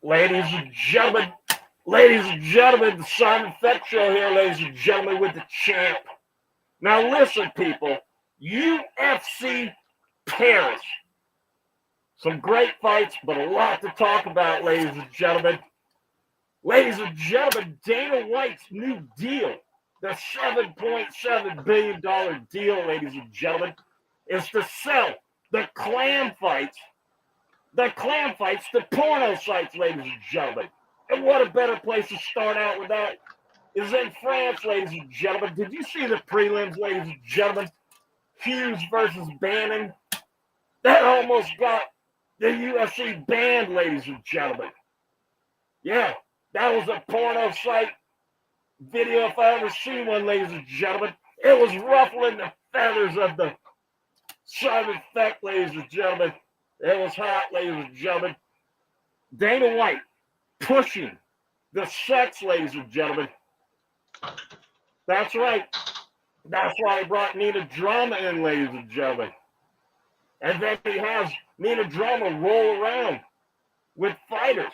Ladies and gentlemen, the Simon Feck Show here, ladies and gentlemen, with the champ. Now listen, people, UFC Paris. Some great fights, but a lot to talk about, ladies and gentlemen. Ladies and gentlemen, Dana White's new deal, the $7.7 billion deal, ladies and gentlemen, is to sell the clam fights, to porno sites, ladies and gentlemen. And what a better place to start out with that is in France, ladies and gentlemen. Did you see the prelims, ladies and gentlemen? Hughes versus Bannon. That almost got the UFC banned, ladies and gentlemen. Yeah, that was a porno site video if I ever seen one, ladies and gentlemen. It was ruffling the feathers of the Simon Feck, ladies and gentlemen. It was hot, ladies and gentlemen. Dana White pushing the sex, ladies and gentlemen. That's right. That's why he brought Nina Drama in, ladies and gentlemen. And then he has Nina Drama roll around with fighters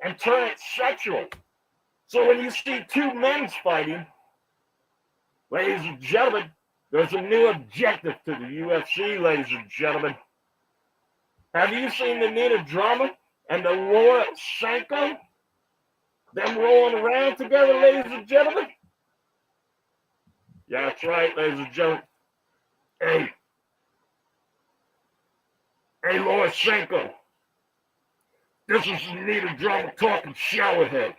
and turn it sexual. So when you see two men fighting, ladies and gentlemen, there's a new objective to the UFC, ladies and gentlemen. Have you seen the Nina Drama and the Laura Sanko? Them rolling around together, ladies and gentlemen? Yeah, that's right, ladies and gentlemen. Hey, Laura Sanko. This is Nina Drama talking showerhead.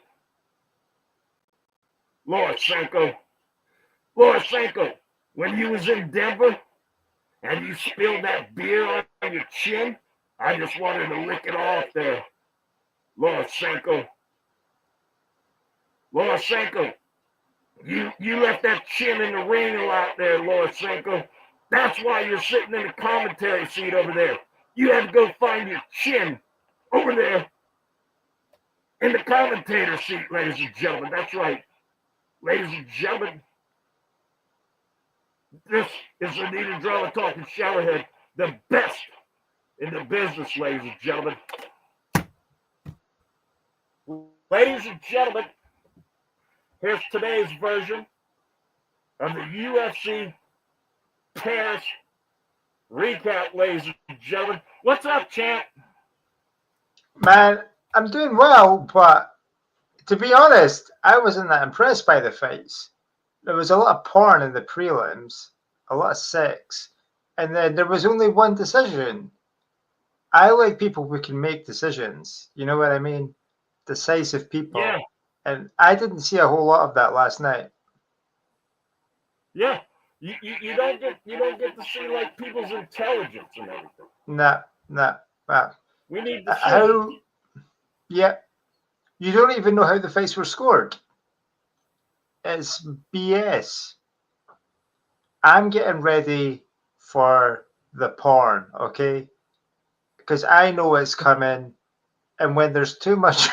Laura Sanko, when you was in Denver and you spilled that beer on your chin, I just wanted to lick it off there. Laura Sanko, you left that chin in the ring a lot there, Laura Sanko. That's why you're sitting in the commentary seat over there. You had to go find your chin over there in the commentator seat, ladies and gentlemen. That's right. Ladies and gentlemen, this is the Nina Drama talking showerhead, the best in the business, ladies and gentlemen. Ladies and gentlemen, here's today's version of the UFC Paris recap, ladies and gentlemen. What's up, champ? Man, I'm doing well, but to be honest, I wasn't that impressed by the fights. There was a lot of porn in the prelims, a lot of sex, and then there was only one decision. I like people who can make decisions. You know what I mean? Decisive people. Yeah. And I didn't see a whole lot of that last night. Yeah. You don't get to see like people's intelligence and everything. Nah. Wow. We need to see. Yeah. You don't even know how the fights were scored. It's BS. I'm getting ready for the porn, okay? Because I know it's coming, and when there's too much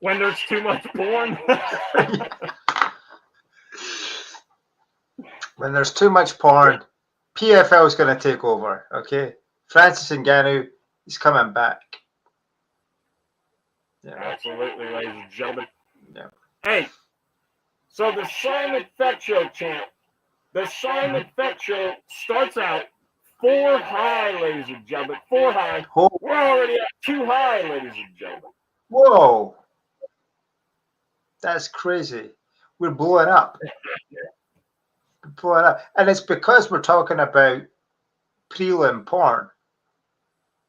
when there's too much porn. When there's too much porn, PFL is going to take over, okay? Francis Ngannou is coming back. Yeah. Absolutely, ladies and gentlemen. Yeah. Hey, so the Simon Feck Show, champ. The Simon Feck Show starts out 4 high, ladies and gentlemen. 4 high. Oh. We're already at 2 high, ladies and gentlemen. Whoa. That's crazy. We're blowing up. We're blowing up. And it's because we're talking about prelim porn.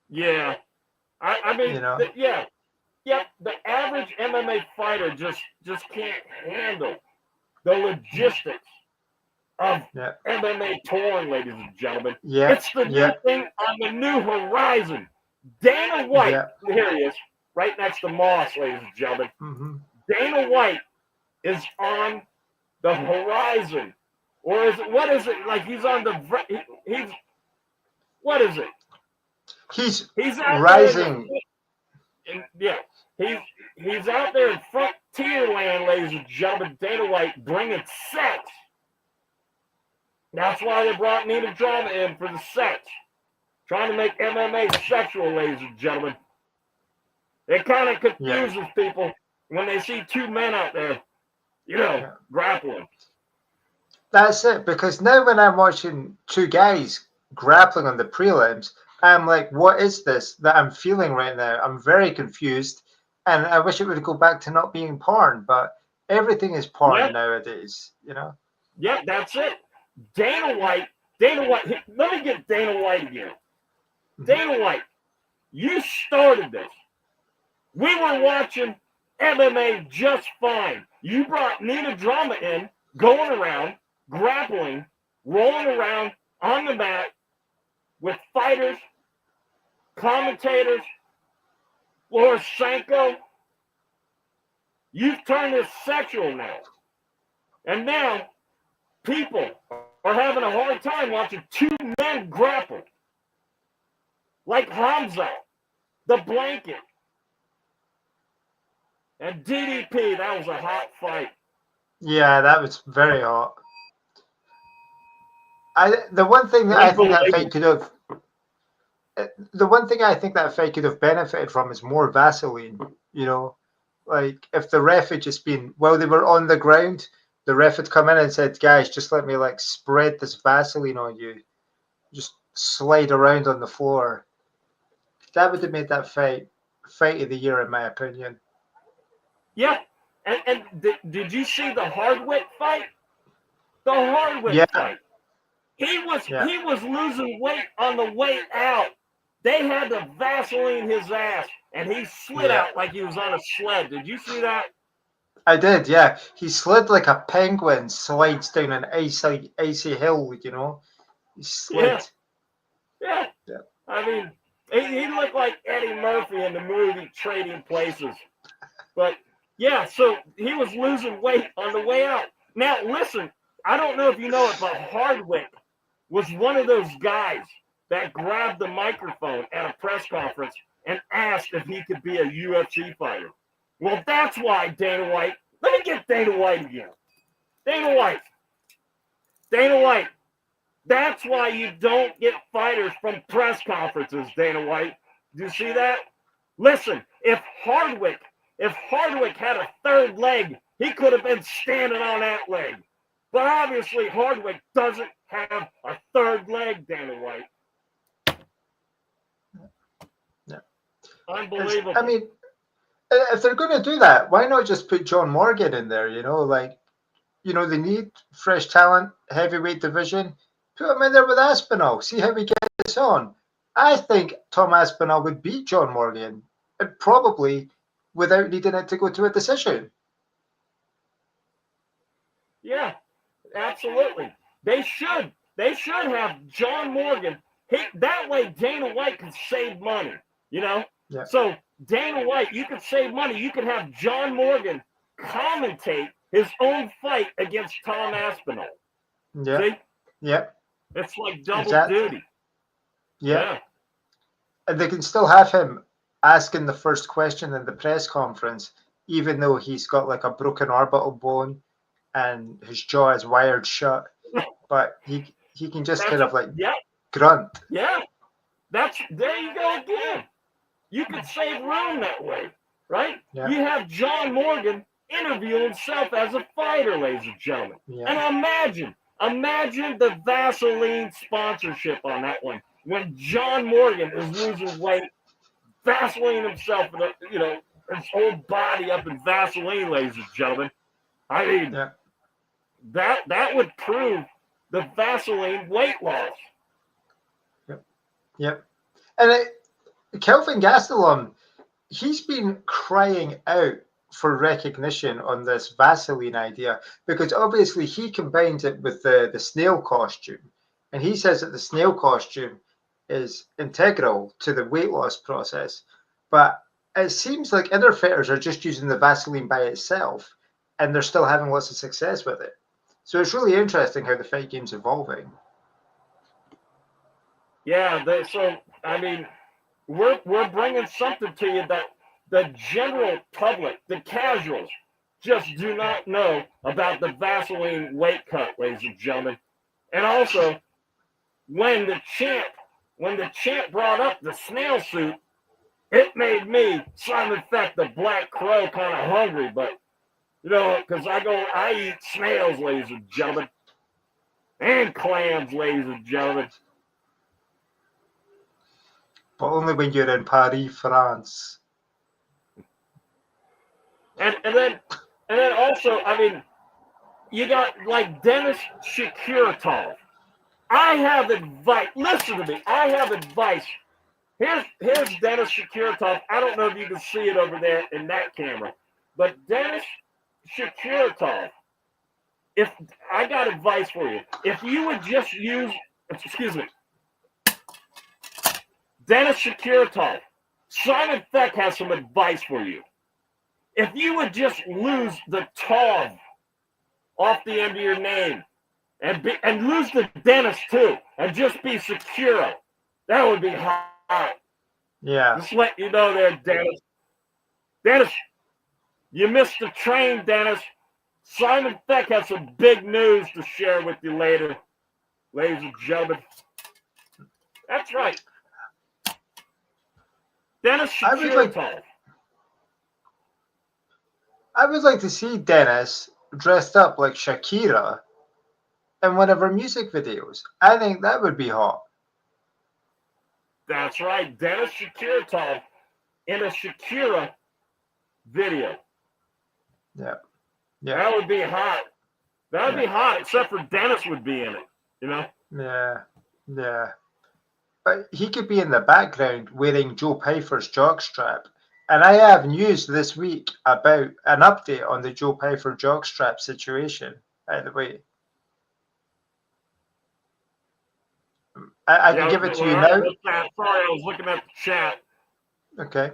Yeah. I mean, you know? The average MMA fighter just can't handle the logistics of MMA porn, ladies and gentlemen. Yeah. It's the new thing on the new horizon. Dana White, here he is, right next to Moss, ladies and gentlemen. Mm-hmm. Dana White is on the horizon. Or is it, what is it? Like he's on the, what is it? He's out rising. He's out there in frontier land, ladies and gentlemen. Dana White bringing sex. That's why they brought Nina Drama in for the sex. Trying to make MMA sexual, ladies and gentlemen. It kind of confuses people when they see two men out there, grappling. That's it, because now when I'm watching two guys grappling on the prelims, I'm like, what is this that I'm feeling right now? I'm very confused, and I wish it would go back to not being porn, but everything is porn nowadays, Yeah, that's it. Dana White, let me get Dana White again. Dana White, you started this. We were watching MMA just fine. You brought Nina Drama in, going around, grappling, rolling around on the mat with fighters, commentators, Laura Sanko. You've turned this sexual now. And now people are having a hard time watching two men grapple. Like Hamza, the blanket, and DDP. That was a hot fight. Yeah, that was very hot. The one thing that I think that fight could have benefited from is more Vaseline. Like if the ref had just been, while they were on the ground, the ref had come in and said, guys, just let me like spread this Vaseline on you. Just slide around on the floor. That would have made that fight of the year, in my opinion. Yeah. And did you see the Hardwick fight? The Hardwick fight. He was losing weight on the way out. They had to Vaseline his ass, and he slid out like he was on a sled. Did you see that? I did, yeah. He slid like a penguin slides down an icy hill, He slid. Yeah. I mean, he looked like Eddie Murphy in the movie Trading Places. But, yeah, so he was losing weight on the way out. Now, listen, I don't know if you know it, but Hardwick was one of those guys that grabbed the microphone at a press conference and asked if he could be a UFC fighter. Well, that's why Dana White, let me get Dana White again. Dana White, that's why you don't get fighters from press conferences, Dana White. Do you see that? Listen, if Hardwick had a third leg, he could have been standing on that leg. But obviously, Hardwick doesn't have a third leg, Dana White. Yeah. Unbelievable. I mean, if they're going to do that, why not just put John Morgan in there? They need fresh talent, heavyweight division. Put him in there with Aspinall. See how he gets on. I think Tom Aspinall would beat John Morgan, and probably without needing it to go to a decision. Yeah, absolutely. They should have John Morgan. That way Dana White can save money, Yeah. So Dana White, you can save money. You can have John Morgan commentate his own fight against Tom Aspinall. Yeah. See? Yeah. It's like double duty. Yeah. And they can still have him asking the first question in the press conference, even though he's got like a broken orbital bone and his jaw is wired shut. But he can just kind of like grunt. Yeah. There you go again. You could save room that way, right? Yeah. You have John Morgan interview himself as a fighter, ladies and gentlemen. Yeah. And imagine the Vaseline sponsorship on that one. When John Morgan is losing weight, Vaseline himself, his whole body up in Vaseline, ladies and gentlemen. I mean, that would prove the Vaseline weight loss. Yep. And Kelvin Gastelum, he's been crying out for recognition on this Vaseline idea, because obviously he combines it with the snail costume, and he says that the snail costume is integral to the weight loss process. But it seems like other fighters are just using the Vaseline by itself, and they're still having lots of success with it. So it's really interesting how the fight game's evolving. Yeah, we're bringing something to you that the general public, the casuals, just do not know about the Vaseline weight cut, ladies and gentlemen. And also, when the champ brought up the snail suit, it made me, Simon Feck, the Black Crow, kind of hungry, but, you know, because I eat snails, ladies and gentlemen, and clams, ladies and gentlemen. But only when you're in Paris, France. And then also, I mean, you got like Dennis Shakuratov. I have advice. Listen to me. I have advice. Here's Dennis Shakuratov. I don't know if you can see it over there in that camera, but Dennis Shakuratov. If I got advice for you, if you would just use, excuse me, Dennis Shakuratov, Simon Feck has some advice for you. If you would just lose the Tov off the end of your name and lose the Dennis too, and just be Secura, that would be hot. Yeah. Just let you know there, Dennis. Dennis, you missed the train, Dennis. Simon Feck has some big news to share with you later, ladies and gentlemen. That's right. Dennis Shakuratov. I would like to see Dennis dressed up like Shakira in one of her music videos. I think that would be hot. That's right. Dennis Shakuratov in a Shakira video. Yeah. That would be hot. That would be hot, except for Dennis would be in it, you know? Yeah. But he could be in the background wearing Joe Pyfer's jock strap. And I have news this week about an update on the Joe Pyfer jock strap situation, by the way. I can give it to you now. Sorry, I was looking at the chat. Okay.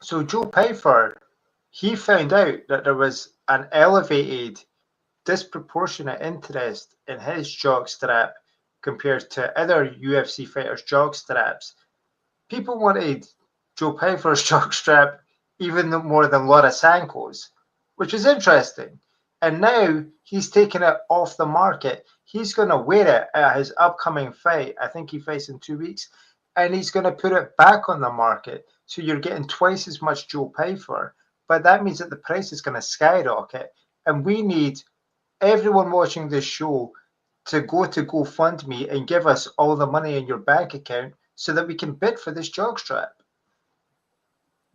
So Joe Pyfer, he found out that there was an elevated, disproportionate interest in his jock strap compared to other UFC fighters' jock straps. People wanted Joe Pyfer's jock strap even more than Laura Sanko's, which is interesting. And now he's taken it off the market. He's going to wear it at his upcoming fight. I think he fights in 2 weeks. And he's going to put it back on the market. So you're getting twice as much Joe Pyfer. But that means that the price is going to skyrocket. And we need everyone watching this show to go to GoFundMe and give us all the money in your bank account so that we can bid for this jockstrap.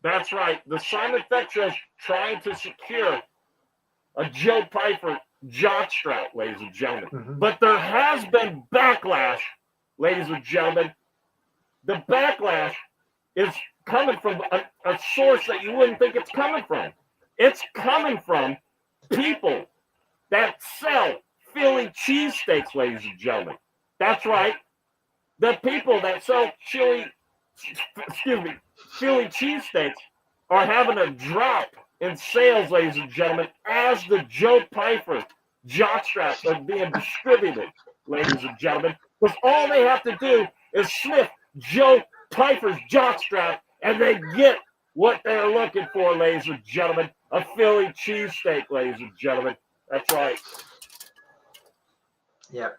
That's right. The Simon Feck Show is trying to secure a Joe Pyfer jockstrap, ladies and gentlemen. Mm-hmm. But there has been backlash, ladies and gentlemen. The backlash is coming from a source that you wouldn't think it's coming from. It's coming from people that sell Philly cheesesteaks, ladies and gentlemen. That's right. The people that sell Philly cheesesteaks are having a drop in sales, ladies and gentlemen, as the Joe Pyfer jockstraps are being distributed, ladies and gentlemen. Because all they have to do is sniff Joe Pyfer's jockstrap, and they get what they're looking for, ladies and gentlemen. A Philly cheesesteak, ladies and gentlemen. That's right. Yeah.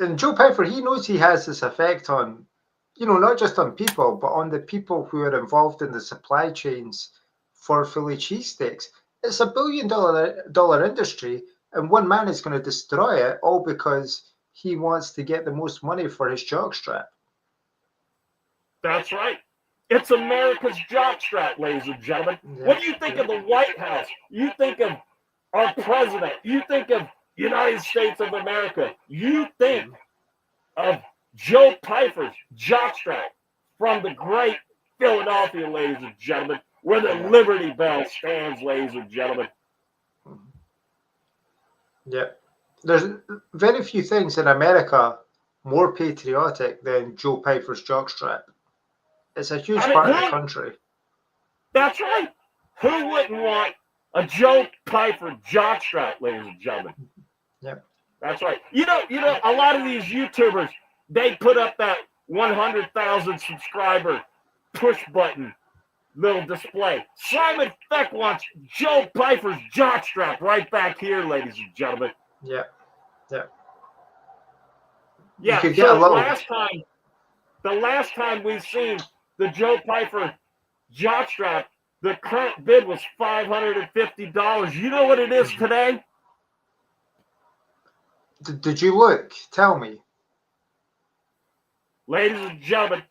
And Joe Pyfer, he knows he has this effect on, not just on people, but on the people who are involved in the supply chains for Philly cheesesteaks. It's $1 billion industry, and one man is going to destroy it all because he wants to get the most money for his jockstrap. That's right. It's America's jockstrap, ladies and gentlemen. Yeah. When you think of the White House, you think of our president, you think of United States of America, you think of Joe Pyfer's jockstrap from the great Philadelphia, ladies and gentlemen, where the Liberty Bell stands, ladies and gentlemen. Yeah. There's very few things in America more patriotic than Joe Pyfer's jockstrap. It's a huge part of the country. That's right. Who wouldn't want a Joe Pyfer jockstrap, ladies and gentlemen? Yeah. That's right. You know, a lot of these YouTubers, they put up that 100,000 subscriber push button little display. Simon Feck wants Joe Pyfer's jockstrap right back here, ladies and gentlemen. Yeah. Yeah, so last time, the last time we've seen the Joe Pyfer Jock Strap, the current bid was $550. You know what it is today? Did you look? Tell me. Ladies and gentlemen,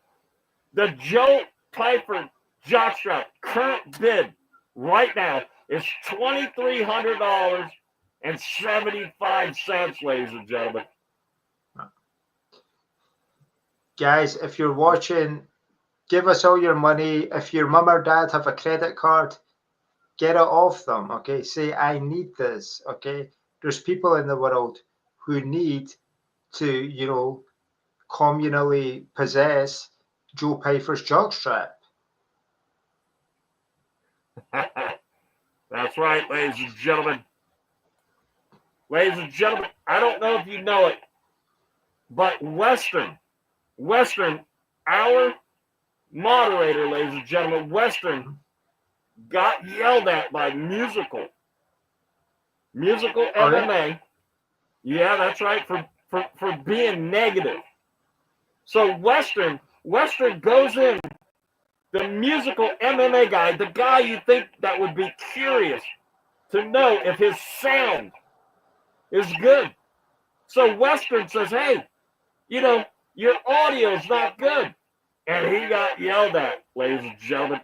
the Joe Pyfer Jock Strap current bid right now is $2,300.75, ladies and gentlemen. Guys, if you're watching, give us all your money. If your mum or dad have a credit card, get it off them, okay? Say, I need this, okay? There's people in the world who need to, you know, communally possess Joe Pyfer's Jock Strap. That's right, ladies and gentlemen. Ladies and gentlemen, I don't know if you know it, but Western, our moderator, ladies and gentlemen, Western got yelled at by Musical MMA. Yeah, that's right, for being negative. So Western goes in, the Musical MMA guy, the guy you think that would be curious to know if his sound is good. So Western says, hey, you know, your audio's not good. And he got yelled at, ladies and gentlemen.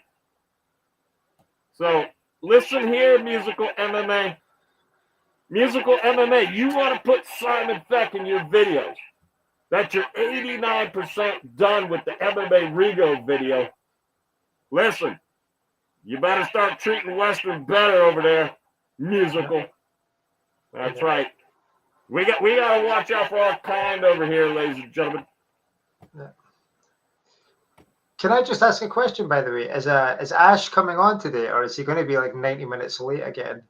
So listen here, Musical MMA. Musical MMA, you want to put Simon Feck in your videos. That you're 89% done with the MMA Rigo video. Listen, you better start treating Western better over there, Musical. That's right. We got to watch out for our kind over here, ladies and gentlemen. Can I just ask a question, by the way? Is Ash coming on today, or is he going to be like 90 minutes late again?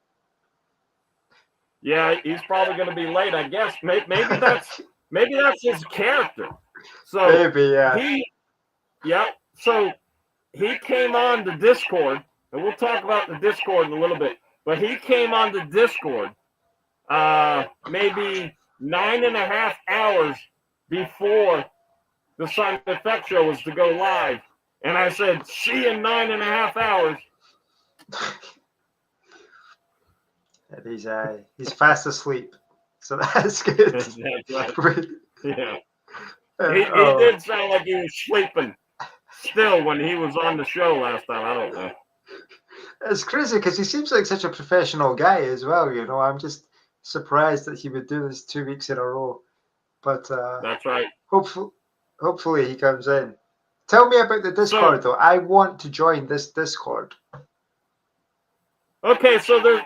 Yeah, he's probably going to be late, I guess. Maybe that's his character. So maybe, yeah. So he came on the Discord, and we'll talk about the Discord in a little bit. But he came on the Discord maybe 9.5 hours before the Simon Feck Show was to go live. And I said, see you in 9.5 hours. And he's fast asleep. So that's good. That's right. Yeah. He did sound like he was sleeping still when he was on the show last time. I don't know. It's crazy because he seems like such a professional guy as well, you know. I'm just surprised that he would do this 2 weeks in a row. But that's right. Hopefully he comes in. Tell me about the Discord, though. I want to join this Discord. Okay, so there's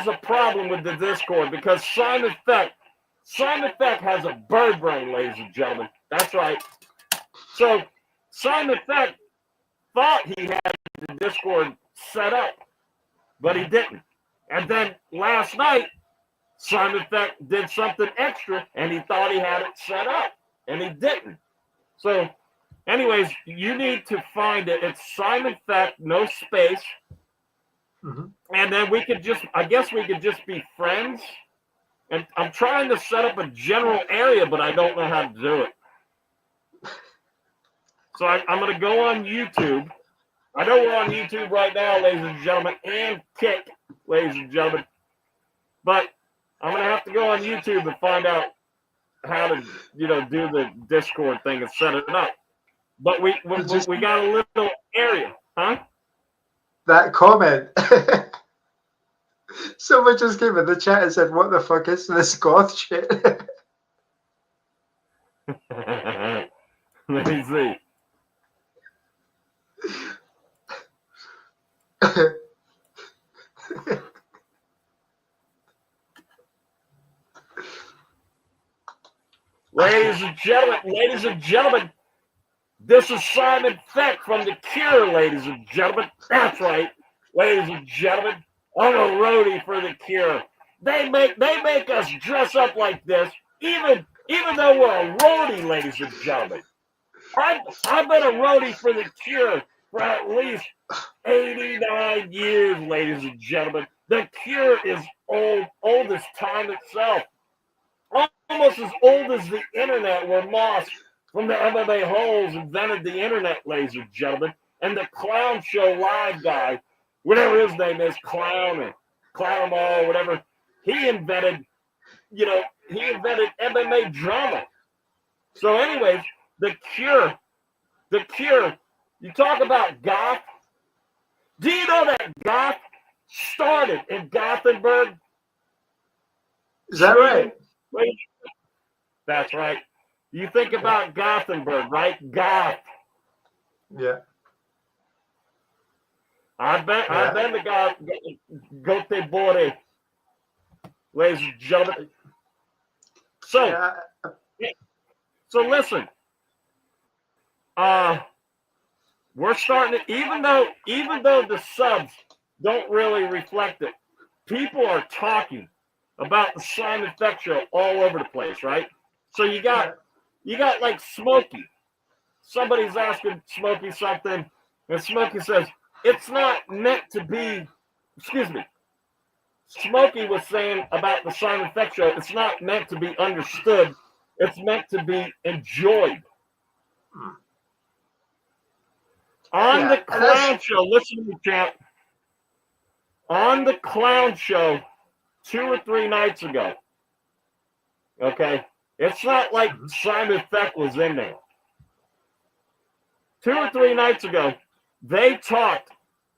a problem with the Discord because Simon Feck has a bird brain, ladies and gentlemen. That's right. So Simon Feck thought he had the Discord set up, but he didn't. And then last night, Simon Feck did something extra, and he thought he had it set up, and he didn't. So, anyways, you need to find it. It's Simon Feck, no space. Mm-hmm. And then we could just be friends. And I'm trying to set up a general area, but I don't know how to do it. So I'm going to go on YouTube. I know we're on YouTube right now, ladies and gentlemen, and Kick, ladies and gentlemen. But I'm going to have to go on YouTube and find out how to, do the Discord thing and set it up. But we got a little area, huh? That comment. Someone just came in the chat and said, what the fuck is this goth shit? Let me see. Ladies and gentlemen, this is Simon Feck from The Cure, ladies and gentlemen. That's right, ladies and gentlemen. I'm a roadie for The Cure. They make us dress up like this, even though we're a roadie, ladies and gentlemen. I've been a roadie for The Cure for at least 89 years, ladies and gentlemen. The Cure is old as time itself. Almost as old as the internet, where Moss from the MMA-holes invented the internet, ladies and gentlemen. And the Clown Show live guy, whatever his name is, Clown or Clown All, whatever, he invented MMA drama. So anyways, the cure, you talk about goth. Do you know that goth started in Gothenburg? Is that right? That's right. You think about Gothenburg, right? Goth. Yeah. I've been to Göteborg, ladies and gentlemen. So listen. We're starting to, even though the subs don't really reflect it, people are talking about the Simon Feck Show all over the place, right? So you got like Smokey. Somebody's asking Smokey something, and Smokey says, it's not meant to be, excuse me. Smokey was saying about the Simon Feck Show, it's not meant to be understood. It's meant to be enjoyed. On the Clown Show, listen to me, champ. On the Clown Show 2 or 3 nights ago, okay? It's not like Simon Feck was in there. 2 or 3 nights ago, they talked.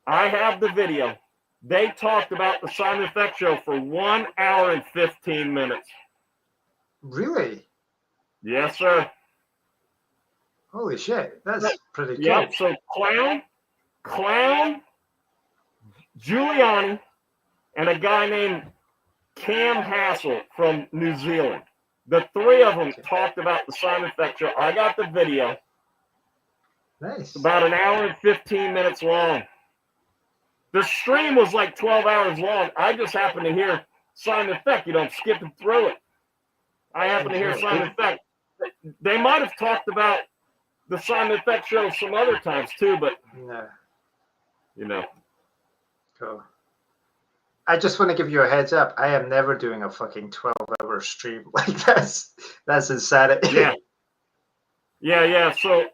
I have the video. They talked about the Simon Feck Show for 1 hour and 15 minutes. Really? Yes, sir. Holy shit. That's pretty cool. Yeah, so Clown, Giuliano, and a guy named Cam Hassel from New Zealand. The 3 of them talked about the Simon Feck Show. I got the video. Nice. It's about 1 hour and 15 minutes long. The stream was like 12 hours long. I just happened to hear Simon Feck. I'm skipping through it. I happened to hear Simon Feck. They might have talked about the Simon Feck Show some other times too, but Cool. I just want to give you a heads up. I am never doing a fucking 12-hour stream like this. That's insanity. Yeah. So,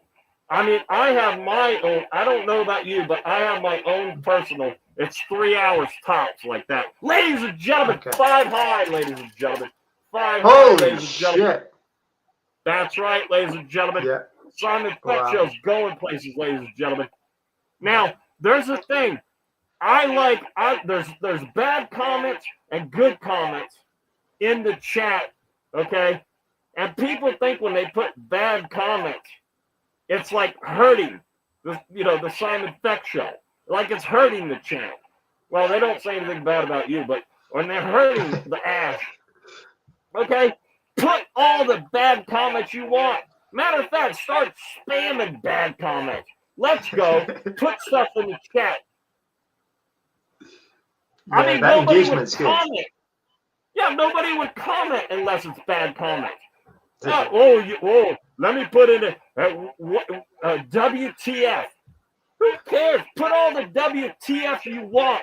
I mean, I have my own. I don't know about you, but I have my own personal. It's 3 hours tops, like that. Ladies and gentlemen, 5 high, ladies and gentlemen. 5 high, ladies and gentlemen. Shit. That's right, ladies and gentlemen. Yeah. Simon Feck Show's going places, ladies and gentlemen. Now, there's a thing. There's bad comments and good comments in the chat, okay? And people think when they put bad comments, it's like hurting the Simon Feck Show. Like it's hurting the channel. Well, they don't say anything bad about you, but when they're hurting the ass, okay? Put all the bad comments you want. Matter of fact, start spamming bad comments. Let's go. Put stuff in the chat. Yeah, I mean, nobody would comment. Yeah, nobody would comment unless it's bad comments. Let me put in a WTF. Who cares? Put all the WTF you want.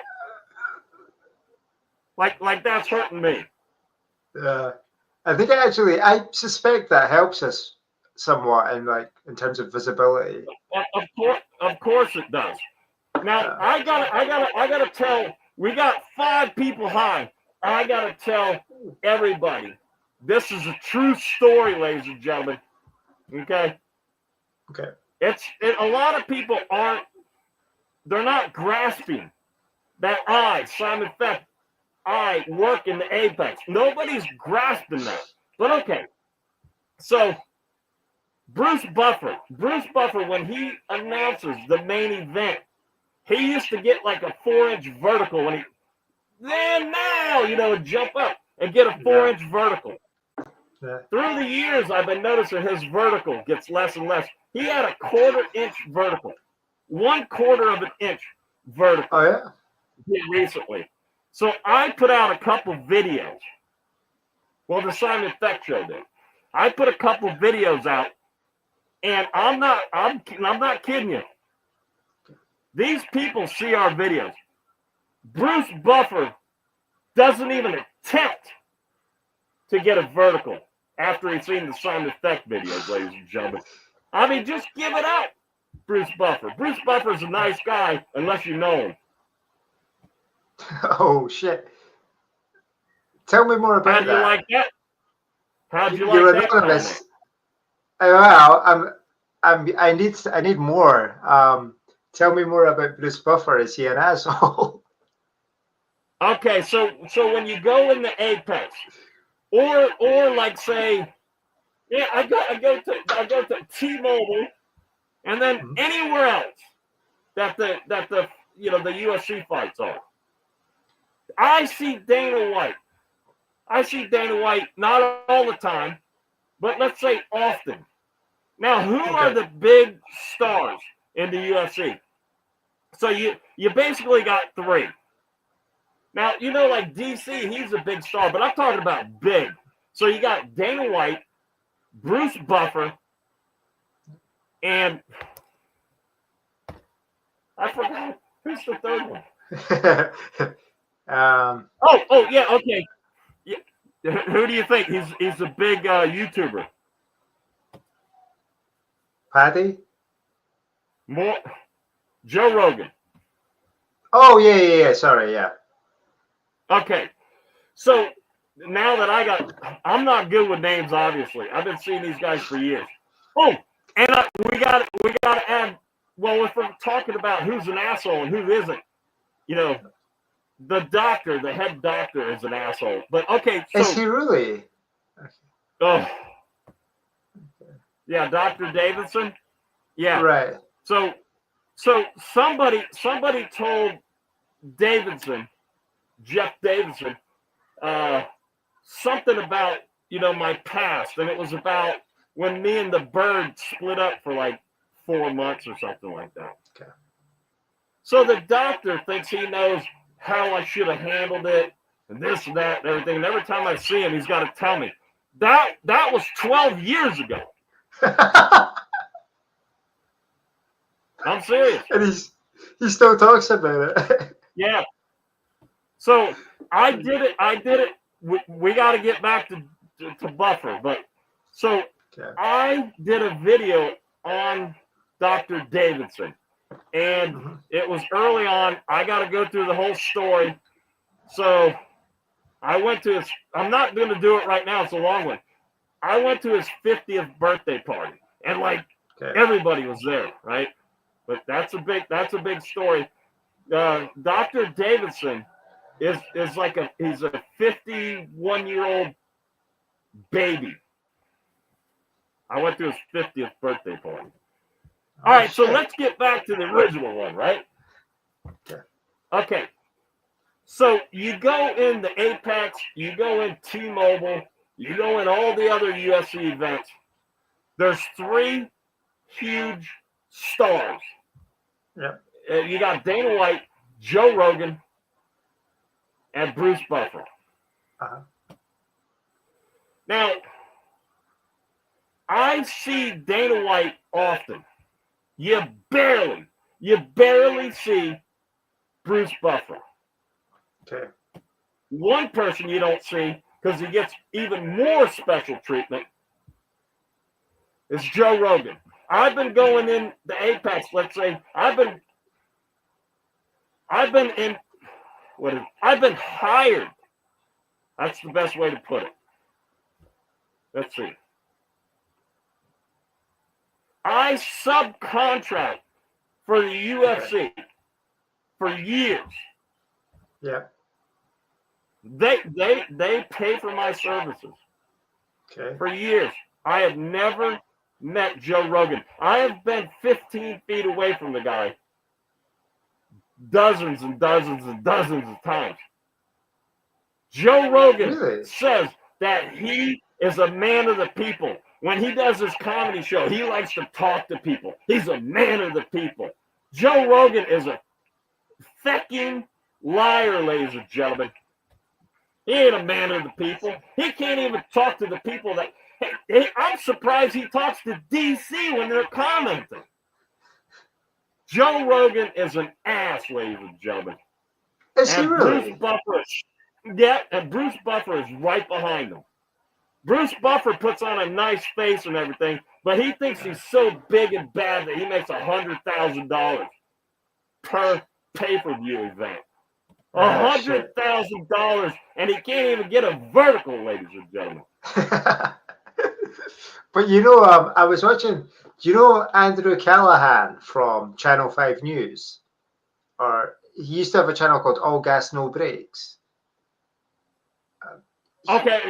Like that's hurting me. I think I suspect that helps us somewhat in terms of visibility. Of course it does. Now I gotta tell. We got 5 people high. I gotta tell everybody. This is a true story, ladies and gentlemen. Okay. A lot of people they're not grasping that Simon Feck, I work in the apex. Nobody's grasping that. But okay. So Bruce Buffer, when he announces the main event, he used to get like a 4-inch vertical when jump up and get a 4-inch vertical. Yeah. Through the years, I've been noticing his vertical gets less and less. He had a 1/4-inch vertical, 1/4 of an inch vertical. Oh yeah. Recently. So I put out a couple videos. Well, the Simon Feck Show did. I put a couple videos out, and I'm not kidding you. These people see our videos. Bruce Buffer doesn't even attempt to get a vertical after he's seen the Simon Feck videos, ladies and gentlemen. I mean, just give it up, Bruce Buffer. Bruce Buffer's a nice guy, unless you know him. Oh, shit. Tell me more about How'd you that. like that? How'd you You're like that anonymous. comment? Well, I need more. Tell me more about Bruce Buffer. Is he an asshole? Okay, so when you go in the Apex, or like say, yeah, I go to T-Mobile, and then anywhere else that the the UFC fights are, I see Dana White. I see Dana White not all the time, but let's say often. Now, who are the big stars in the UFC? So you basically got three. Now, like DC, he's a big star, but I'm talking about big. So you got Dana White, Bruce Buffer, and I forgot who's the third one. Oh yeah, okay. Yeah. Who do you think? He's a big YouTuber. Paddy? More Joe Rogan. Oh yeah. Sorry, yeah. Okay, so now that I'm not good with names. Obviously, I've been seeing these guys for years. Oh, and we got to add. Well, if we're talking about who's an asshole and who isn't, the doctor, the head doctor, is an asshole. But okay, so is he really? Oh, yeah, Dr. Davidson. Yeah, right. So somebody told Davidson, Jeff Davidson, something about my past, and it was about when me and the Bird split up for like 4 months or something like that. Okay. So the doctor thinks he knows how I should have handled it, and this and that and everything. And every time I see him, he's got to tell me that was 12 years ago. I'm serious. And he still talks about it. Yeah. So I did it. We got to get back to Buffer, but so I did a video on Dr. Davidson, and it was early on. I got to go through the whole story. So I went to his. I'm not going to do it right now. It's a long one. I went to his 50th birthday party, and everybody was there, right? But that's a big story. Dr. Davidson is he's a 51-year-old baby. I went to his 50th birthday party. All right, so let's get back to the original one, right? Okay. So you go in the Apex, you go in T-Mobile, you go in all the other UFC events. There's three huge stars. Yep. You got Dana White, Joe Rogan, and Bruce Buffer. Now, I see Dana White often. You barely see Bruce Buffer. Okay. One person you don't see, because he gets even more special treatment, is Joe Rogan. I've been going in the Apex, let's say, I've been hired. That's the best way to put it. Let's see. I subcontract for the UFC for years. Yeah. They pay for my services. Okay. For years. I have never met Joe Rogan. I have been 15 feet away from the guy dozens and dozens and dozens of times. Joe Rogan says that he is a man of the people. When he does his comedy show, he likes to talk to people. He's a man of the people. Joe Rogan is a fecking liar, ladies and gentlemen. He ain't a man of the people. He can't even talk to the people that... Hey, I'm surprised he talks to DC when they're commenting. Joe Rogan is an ass, ladies and gentlemen. Is he really? And Bruce Buffer is right behind him. Bruce Buffer puts on a nice face and everything, but he thinks he's so big and bad that he makes $100,000 per pay-per-view event. $100,000, and he can't even get a vertical, ladies and gentlemen. But I was watching. Do you know Andrew Callahan from Channel 5 News? Or he used to have a channel called All Gas No Breaks. Okay,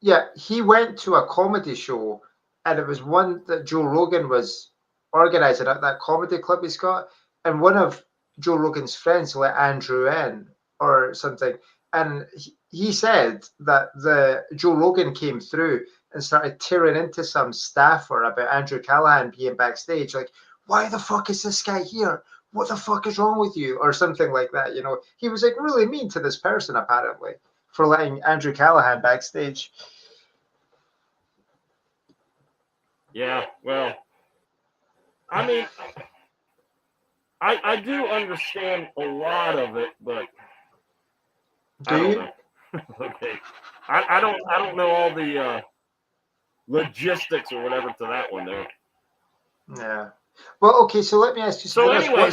yeah. He went to a comedy show, and it was one that Joe Rogan was organizing at that comedy club he's got, and one of Joe Rogan's friends let Andrew in or something, and he said that the Joe Rogan came through and started tearing into some staffer about Andrew Callahan being backstage, like, why the fuck is this guy here? What the fuck is wrong with you? Or something like that, He was like really mean to this person apparently for letting Andrew Callahan backstage. Yeah, well, I mean, I do understand a lot of it, but I don't know. Okay, I don't know all the logistics or whatever to that one there. Yeah. Well, okay. So let me ask you. So anyway,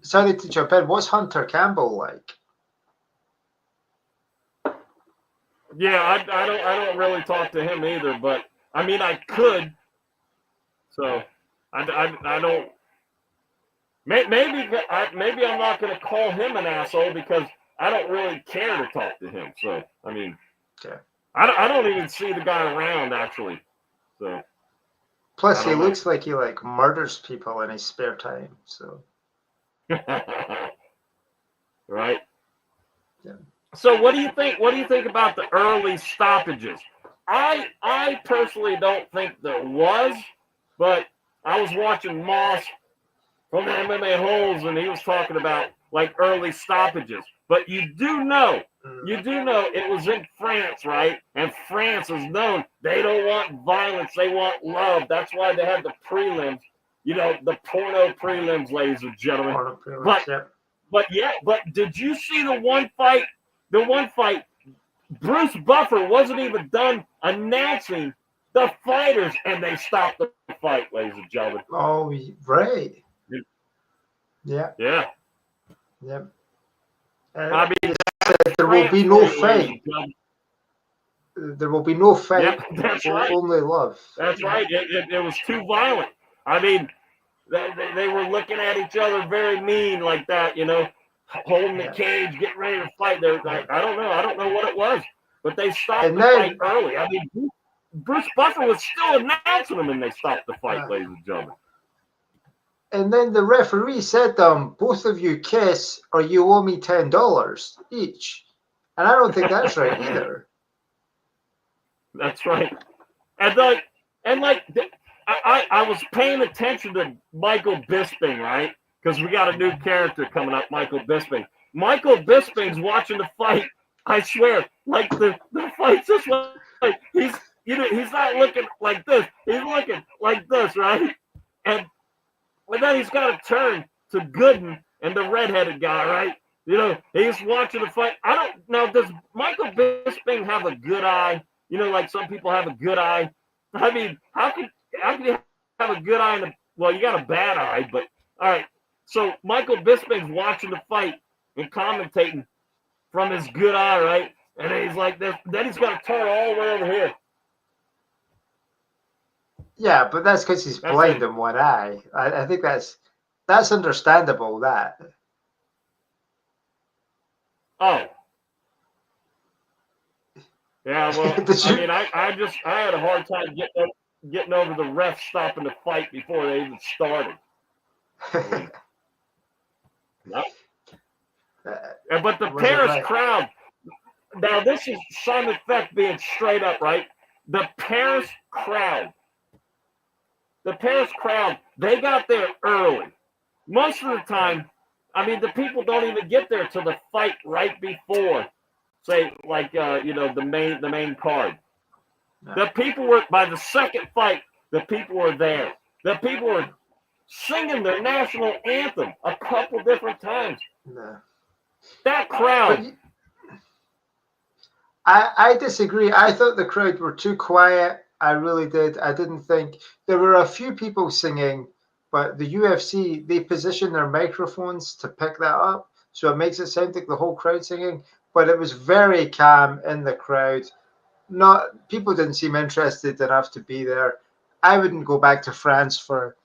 sorry to jump in. What's Hunter Campbell like? Yeah, I don't really talk to him either, but I mean I could. So I don't. Maybe I'm not going to call him an asshole because I don't really care to talk to him. So I mean, okay. I don't even see the guy around actually. So plus, he looks like he murders people in his spare time. So right. Yeah. So what do you think? What do you think about the early stoppages? I personally don't think there was, but I was watching Moss from the MMA-holes, and he was talking about like early stoppages. But you do know it was in France, right? And France is known. They don't want violence. They want love. That's why they have the prelims, the porno prelims, ladies and gentlemen. But did you see the one fight? The one fight, Bruce Buffer wasn't even done announcing the fighters, and they stopped the fight, ladies and gentlemen. Oh, right. Yeah. Yeah. Yeah. I mean, there will be no fight. There will be no fight. Yep, that's right. Only love. That's right. It was too violent. I mean, they were looking at each other very mean like that, holding the cage, getting ready to fight. They're like, I don't know what it was, but they stopped the fight early. I mean, Bruce Buffer was still announcing them, and they stopped the fight, ladies and gentlemen. And then the referee said, both of you kiss or you owe me $10 each. And I don't think that's right either. That's right. I was paying attention to Michael Bisping, right? Because we got a new character coming up, Michael Bisping. Michael Bisping's watching the fight. I swear, like the fight's this way. He's not looking like this. He's looking like this, right? And then he's got to turn to Gooden and the redheaded guy, right? He's watching the fight. I don't know. Does Michael Bisping have a good eye? Like some people have a good eye. I mean, how can you have a good eye? Well, you got a bad eye, but all right. So Michael Bisping's watching the fight and commentating from his good eye, right? And he's like this. Then he's got to turn all the way over here. Yeah, but that's because he's blind in one eye. I think that's understandable. That. Oh. Yeah, well, I mean, I had a hard time getting over the refs stopping the fight before they even started. But the Paris crowd. Now this is Simon Feck being straight up, right? The Paris crowd, they got there early. Most of the time, I mean, the people don't even get there till the fight right before, say, like the main card. No. The people were by the second fight. The people were there. The people were singing their national anthem a couple different times. No. That crowd. I disagree. I thought the crowd were too quiet. I really did. I didn't think there were a few people singing, but the UFC, they position their microphones to pick that up, so it makes it sound like the whole crowd singing. But it was very calm in the crowd. Not people didn't seem interested enough to be there. I wouldn't go back to France for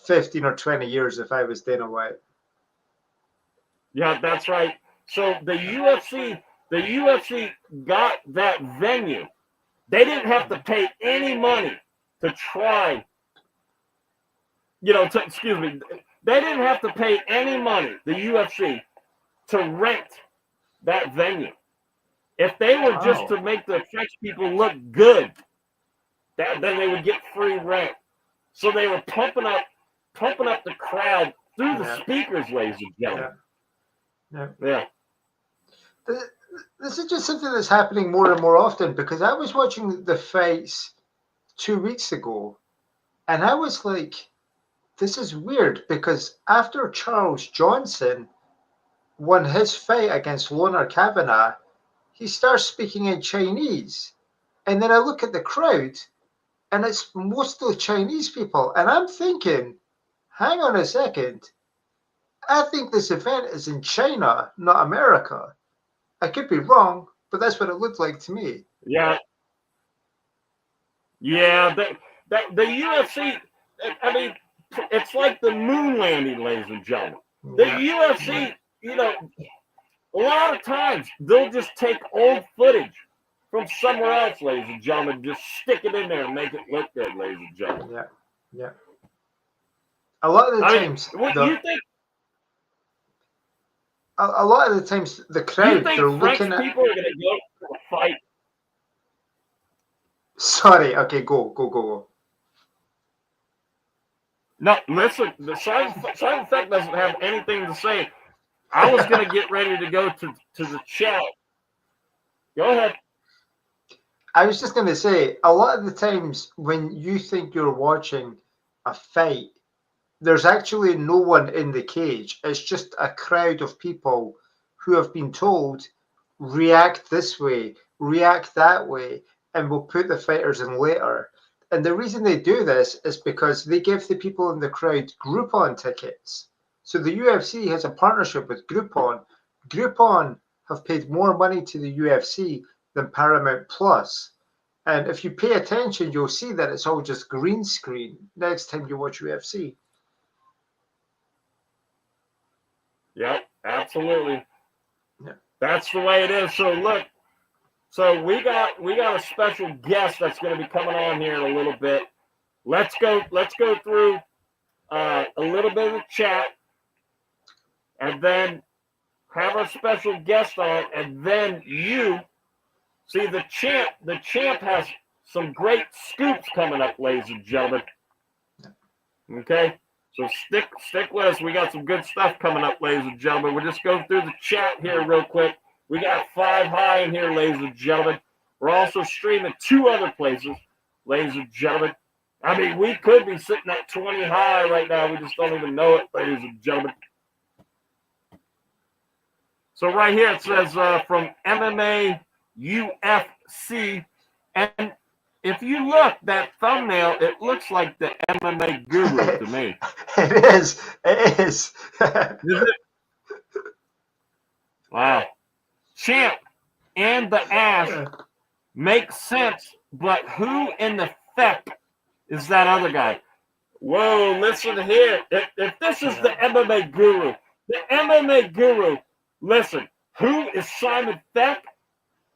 15 or 20 years if I was Dana White. Yeah, that's right. So the UFC got that venue. They didn't have to pay any money to try. Excuse me. They didn't have to pay any money, the UFC, to rent that venue. If they were just to make the French people look good, then they would get free rent. So they were pumping up the crowd through the speakers, ladies and gentlemen. Yeah. This is just something that's happening more and more often, because I was watching the fights 2 weeks ago, and I was like, this is weird, because after Charles Johnson won his fight against Loner Kavanagh, he starts speaking in Chinese. And then I look at the crowd, and it's mostly Chinese people. And I'm thinking, hang on a second. I think this event is in China, not America. I could be wrong, but that's what it looked like to me. Yeah. Yeah. The UFC, I mean, it's like the moon landing, ladies and gentlemen. The UFC, a lot of times they'll just take old footage from somewhere else, ladies and gentlemen, just stick it in there and make it look good, ladies and gentlemen. Yeah. A lot of the times, what do you think? A lot of the times, the crowd, they're looking at. People are going to go to a fight. Sorry. Okay, go. No, listen. The Simon Feck doesn't have anything to say. I was going to get ready to go to the chat. Go ahead. I was just going to say, a lot of the times when you think you're watching a fight, there's actually no one in the cage. It's just a crowd of people who have been told, react this way, react that way, and we'll put the fighters in later. And the reason they do this is because they give the people in the crowd Groupon tickets. So the UFC has a partnership with Groupon. Groupon have paid more money to the UFC than Paramount Plus. And if you pay attention, you'll see that it's all just green screen next time you watch UFC. Yeah, absolutely. Yeah. That's the way it is. So look, we got a special guest that's going to be coming on here in a little bit. Let's go through a little bit of the chat, and then have our special guest on, and then you see the champ. The champ has some great scoops coming up, ladies and gentlemen. Okay. So stick with us. We got some good stuff coming up, ladies and gentlemen. We'll just go through the chat here real quick. We got 5 high in here, ladies and gentlemen. We're also streaming 2 other places, ladies and gentlemen. I mean, we could be sitting at 20 high right now. We just don't even know it, ladies and gentlemen. So right here it says from MMA UFC, and if you look, that thumbnail, it looks like the MMA Guru to me. It is. Is it? Wow. Champ and the Ash make sense, but who in the Feck is that other guy? Whoa, listen here. If this is the MMA Guru, listen, who is Simon Feck?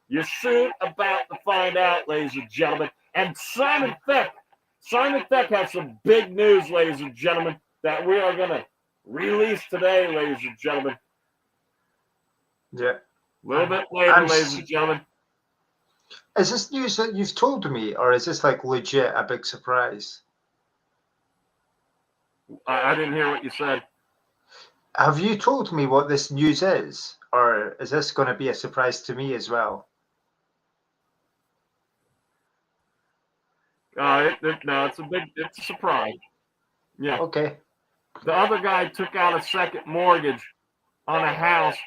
You're soon about to find out, ladies and gentlemen. And Simon Feck has some big news, ladies and gentlemen, that we are going to release today, ladies and gentlemen. Yeah. A little bit later, ladies and gentlemen. Is this news that you've told me, or is this like legit a big surprise? I didn't hear what you said. Have you told me what this news is, or is this going to be a surprise to me as well? No, it's a surprise. Yeah. Okay. The other guy took out a second mortgage on a house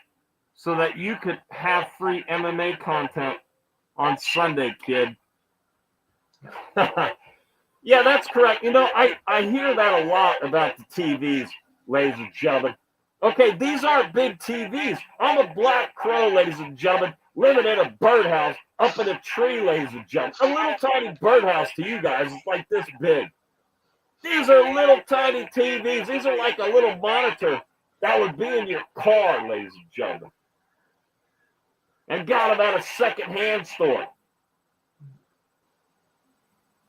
so that you could have free MMA content on Sunday, kid. Yeah, that's correct. You know, I hear that a lot about the TVs, ladies and gentlemen. Okay, these aren't big TVs. I'm a black crow, ladies and gentlemen, living in a birdhouse up in a tree, ladies and gentlemen. A little tiny birdhouse to you guys is like this big. These are little tiny TVs. These are like a little monitor that would be in your car, ladies and gentlemen. And got them at a secondhand store.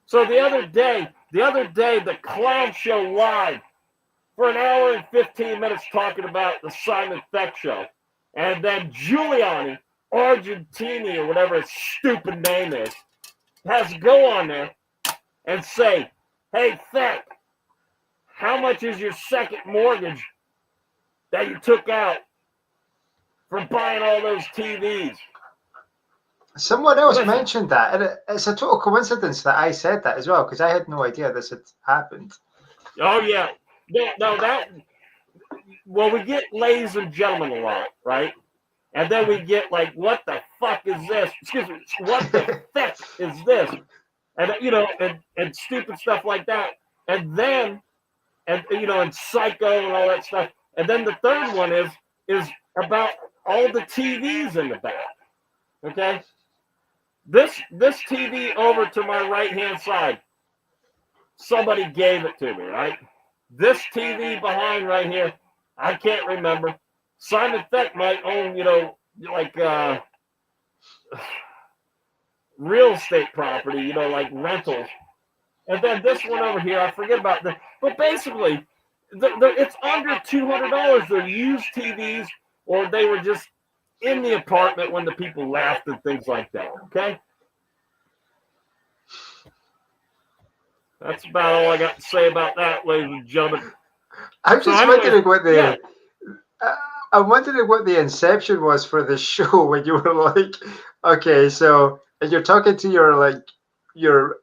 So the other day, the Clown Show live for an hour and 15 minutes talking about the Simon Feck Show. And then Giuliano Argenti, or whatever his stupid name is, has to go on there and say, hey, Feck, how much is your second mortgage that you took out for buying all those TVs? Someone else mentioned that, and it's a total coincidence that I said that as well, because I had no idea this had happened. Oh, yeah. Well, we get ladies and gentlemen a lot, right? And then we get like, what the fuck is this? Excuse me, what the fuck is this? And, you know, and stupid stuff like that. And then, and, you know, and psycho and all that stuff. And then the third one is about all the TVs in the back, okay? This TV over to my right-hand side, somebody gave it to me, right? This TV behind right here, I can't remember. Simon Feck might own, you know, like real estate property, you know, like rentals. And then this one over here, I forget about that. But basically, it's under $200. They're used TVs, or they were just in the apartment when the people laughed and things like that, okay? That's about all I got to say about that, ladies and gentlemen. I'm just wondering what the I'm wondering what the inception was for the show when you were like, okay, so and you're talking to your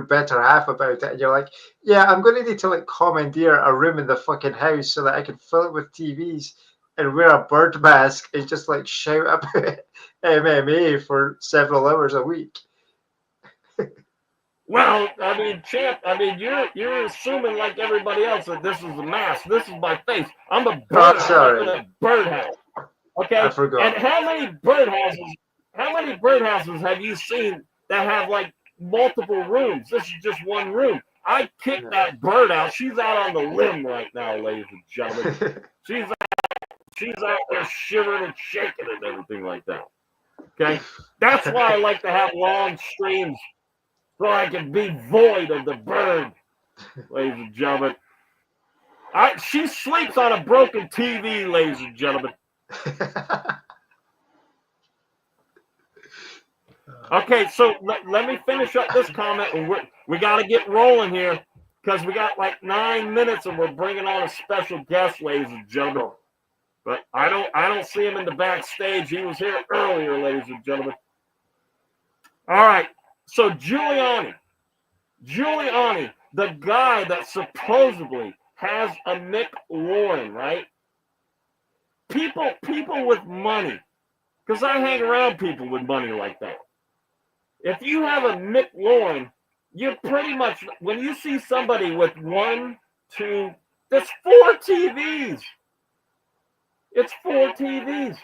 better half about it, and you're like, yeah, I'm going to need to like commandeer a room in the fucking house so that I can fill it with TVs and wear a bird mask and just like shout about MMA for several hours a week. Well, I mean, Champ, I mean, you're assuming like everybody else that this is a mask. This is my face. I'm a bird. I'm in a birdhouse. Okay? I forgot. And how many birdhouses have you seen that have like multiple rooms? This is just one room. I kicked that bird out. She's out on the limb right now, ladies and gentlemen. She's out there shivering and shaking and everything like that. Okay? That's why I like to have long streams, so I can be void of the bird, ladies and gentlemen. She sleeps on a broken TV, ladies and gentlemen. Okay, so let me finish up this comment, and we got to get rolling here because we got like 9 minutes, and we're bringing on a special guest, ladies and gentlemen. But I don't see him in the backstage. He was here earlier, ladies and gentlemen. All right, so Giuliano, the guy that supposedly has a McLaren, right? People with money, because I hang around people with money like that. If you have a McLaren, you're pretty much, when you see somebody with that's 4 TVs. It's 4 TVs.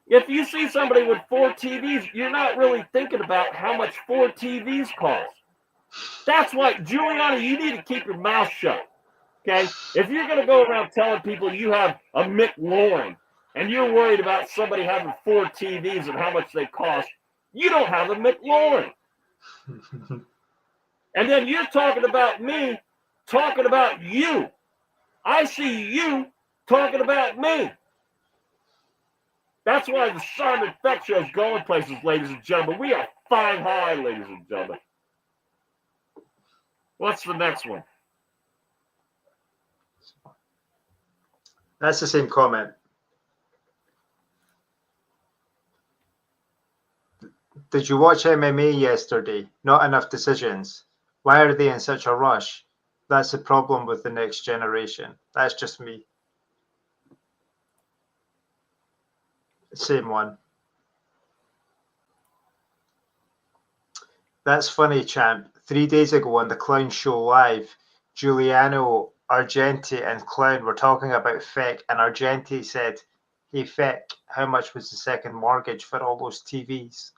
If you see somebody with 4 TVs, you're not really thinking about how much 4 TVs cost. That's why, Giuliano, you need to keep your mouth shut, okay? If you're going to go around telling people you have a McLaren and you're worried about somebody having 4 TVs and how much they cost, you don't have a McLaren. And then you're talking about me, talking about you. I see you talking about me. That's why the Simon Feck Show is going places, ladies and gentlemen. We are 5 high, ladies and gentlemen. What's the next one? That's the same comment. Did you watch MMA yesterday? Not enough decisions. Why are they in such a rush? That's the problem with the next generation. That's just me. Same one. That's funny, champ. 3 days ago on the Clown Show Live, Giuliano Argenti and Clown were talking about Feck, and Argenti said, "Hey Feck, how much was the second mortgage for all those TVs?"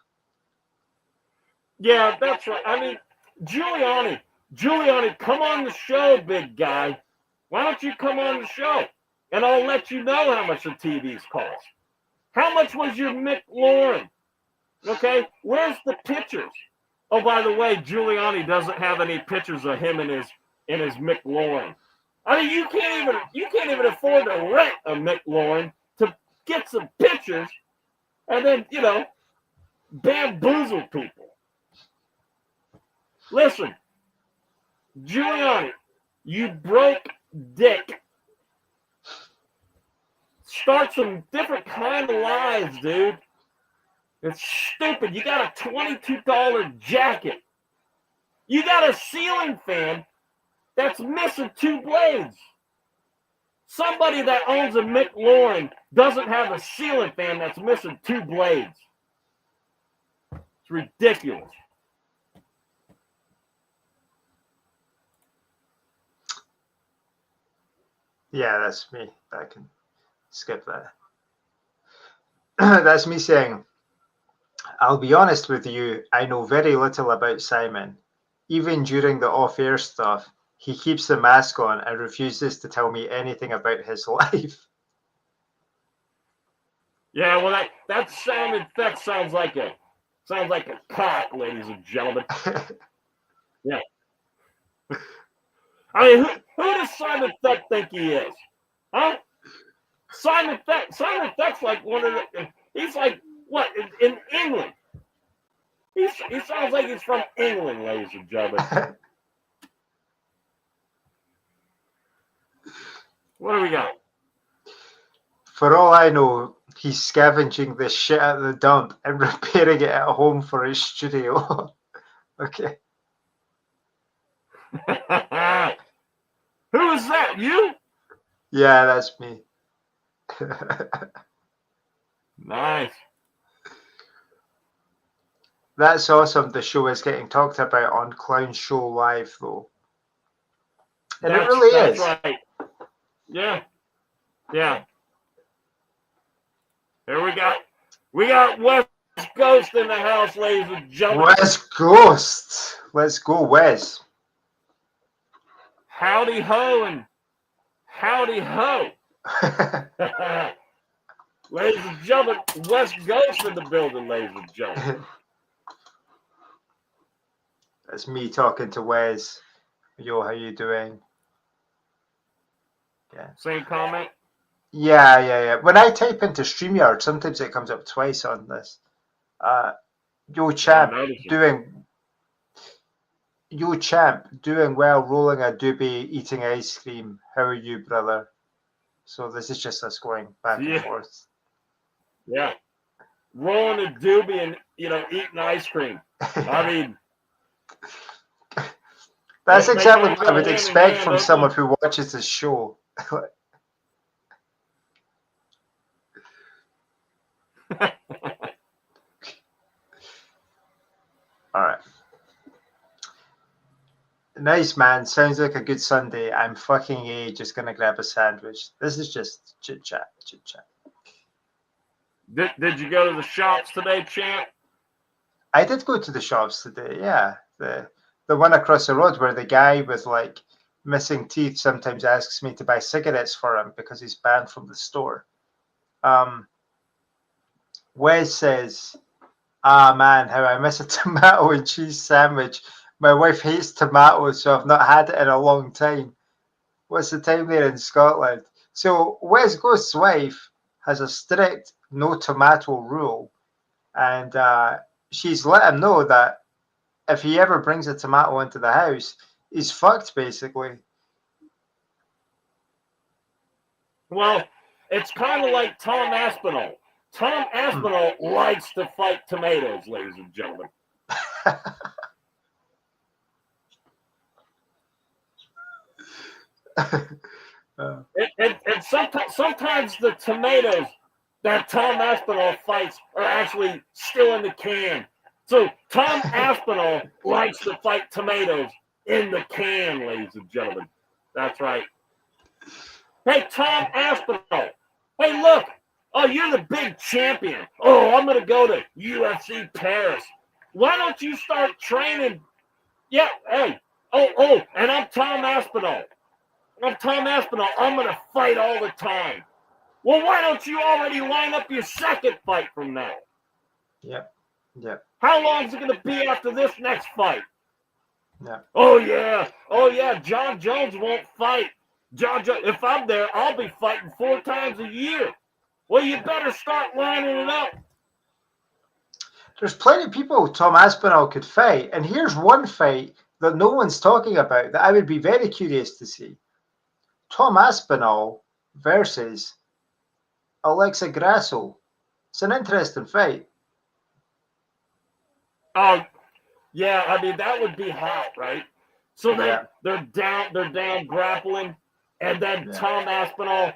Yeah, that's right. I mean, Giuliani, come on the show, big guy. Why don't you come on the show? And I'll let you know how much the TVs cost. How much was your McLaren? Okay, where's the pictures? Oh, by the way, Giuliani doesn't have any pictures of him in his McLaren. I mean, you can't even afford to rent a McLaren to get some pictures, and then bamboozle people. Listen, Giuliani, you broke dick. Start some different kind of lives, dude. It's stupid. You got a $22 jacket. You got a ceiling fan that's missing 2 blades. Somebody that owns a McLaren doesn't have a ceiling fan that's missing 2 blades. It's ridiculous. Yeah, that's me. I can skip that. That's me saying, "I'll be honest with you, I know very little about Simon. Even during the off-air stuff, he keeps the mask on and refuses to tell me anything about his life." Yeah, well, that Simon Feck sounds like a cock, ladies and gentlemen. Yeah. I mean, who does Simon Feck think he is? Huh? Simon Feck's like he's like, what, in England? He sounds like he's from England, ladies and gentlemen. What do we got? For all I know, he's scavenging the shit at the dump and repairing it at home for his studio. Okay. Who is that? You? Yeah, that's me. Nice. That's awesome. The show is getting talked about on Clown Show Live, though. And it really is. That's right. Yeah. Yeah. Here we got Wes Ghost in the house, ladies and gentlemen. Wes Ghost. Let's go, Wes. Howdy ho and howdy ho. Ladies and gentlemen, Wes Ghost in the building, ladies and gentlemen. That's me talking to Wes. Yo, how you doing? Yeah. Same comment? Yeah. When I type into StreamYard, sometimes it comes up twice on this. Yo, champ, doing well, rolling a doobie, eating ice cream. How are you, brother? So this is just us going back and forth. Yeah. Rolling a doobie and, eating ice cream. I mean, that's exactly what I would expect from someone who watches this show. All right. Nice, man. Sounds like a good Sunday. I'm fucking just gonna grab a sandwich. This is just chit chat. Did you go to the shops today, champ? I did go to the shops today. Yeah, the one across the road where the guy with like missing teeth sometimes asks me to buy cigarettes for him because he's banned from the store. Wes says, "Ah man, how I miss a tomato and cheese sandwich. My wife hates tomatoes, so I've not had it in a long time." What's the time there in Scotland? So Wes Ghost's wife has a strict no tomato rule, and she's let him know that if he ever brings a tomato into the house, he's fucked, basically. Well, it's kind of like Tom Aspinall. Tom Aspinall likes to fight tomatoes, ladies and gentlemen. And sometimes the tomatoes that Tom Aspinall fights are actually still in the can So Tom Aspinall likes to fight tomatoes in the can, ladies and gentlemen. That's right. Hey, Tom Aspinall. Hey, look. Oh, you're the big champion. Oh, I'm going to go to UFC Paris. Why don't you start training? Yeah, hey. Oh, and I'm Tom Aspinall. I'm Tom Aspinall. I'm going to fight all the time. Well, why don't you already line up your second fight from now? Yep. How long is it going to be after this next fight? Yeah. Oh, yeah. John Jones won't fight. If I'm there, I'll be fighting 4 times a year. Well, you better start lining it up. There's plenty of people Tom Aspinall could fight. And here's one fight that no one's talking about that I would be very curious to see. Tom Aspinall versus Alexi Grasso. It's an interesting fight. Oh, yeah. I mean, that would be hot, right? So they're down grappling, and then Tom Aspinall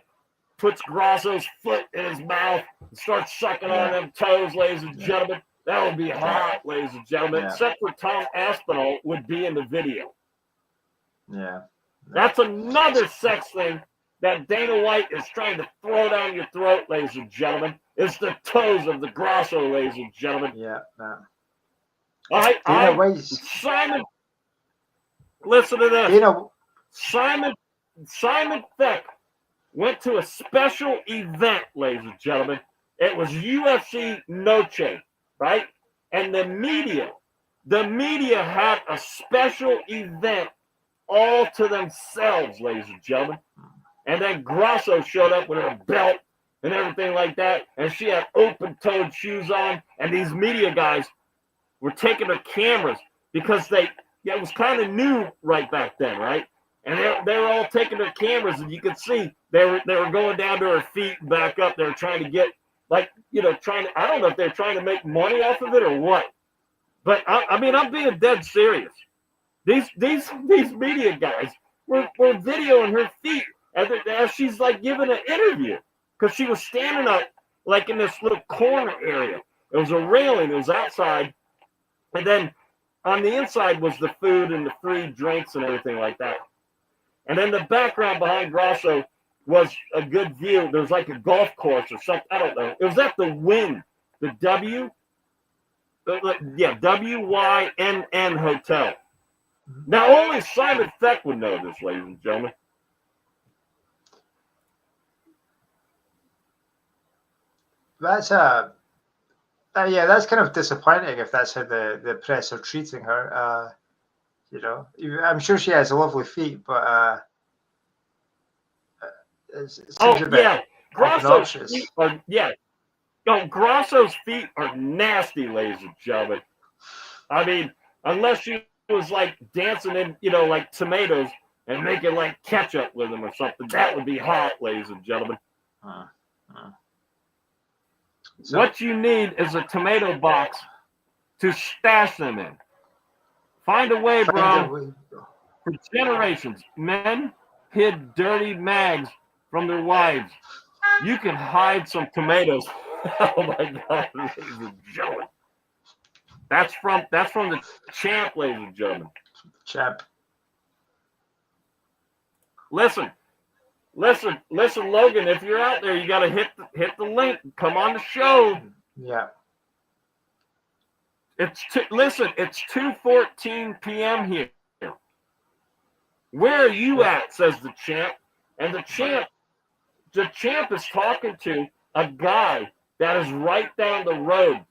puts Grasso's foot in his mouth and starts sucking on them toes, ladies and gentlemen. That would be hot, ladies and gentlemen. Except for Tom Aspinall would be in the video. Yeah. That's another sex thing that Dana White is trying to throw down your throat, ladies and gentlemen. It's the toes of the Grasso, ladies and gentlemen. Yeah. Simon, listen to this. Simon Feck went to a special event, ladies and gentlemen. It was UFC Noche, right? And the media had a special event all to themselves, ladies and gentlemen. And then Grasso showed up with her belt and everything like that, and she had open-toed shoes on, and these media guys were taking their cameras because it was kind of new right back then, right? And they were all taking their cameras, and you could see they were going down to her feet and back up. They were trying to get, I don't know if they're trying to make money off of it or what. But, I mean, I'm being dead serious. These media guys were videoing her feet as she's, giving an interview. Because she was standing up, in this little corner area. It was a railing. It was outside. And then on the inside was the food and the free drinks and everything like that. And then the background behind Grasso was a good view. There was a golf course or something. I don't know. It was at the Wynn, the WYNN Hotel. Now, only Simon Feck would know this, ladies and gentlemen. That's that's kind of disappointing if that's how the press are treating her. I'm sure she has lovely feet, but it seems a bit obnoxious. Grasso's feet are nasty, ladies and gentlemen. I mean, unless she was dancing in, tomatoes and making ketchup with them or something, that would be hot, ladies and gentlemen. So, what you need is a tomato box to stash them in. Find a way, bro. For generations, men hid dirty mags from their wives. You can hide some tomatoes. Oh my God, ladies and gentlemen. That's from the champ, ladies and gentlemen. Champ. Listen, Logan. If you're out there, you got to hit the link. Come on the show. Yeah. It's 2:14 p.m. here. Where are you at? Says the champ. And the champ is talking to a guy that is right down the road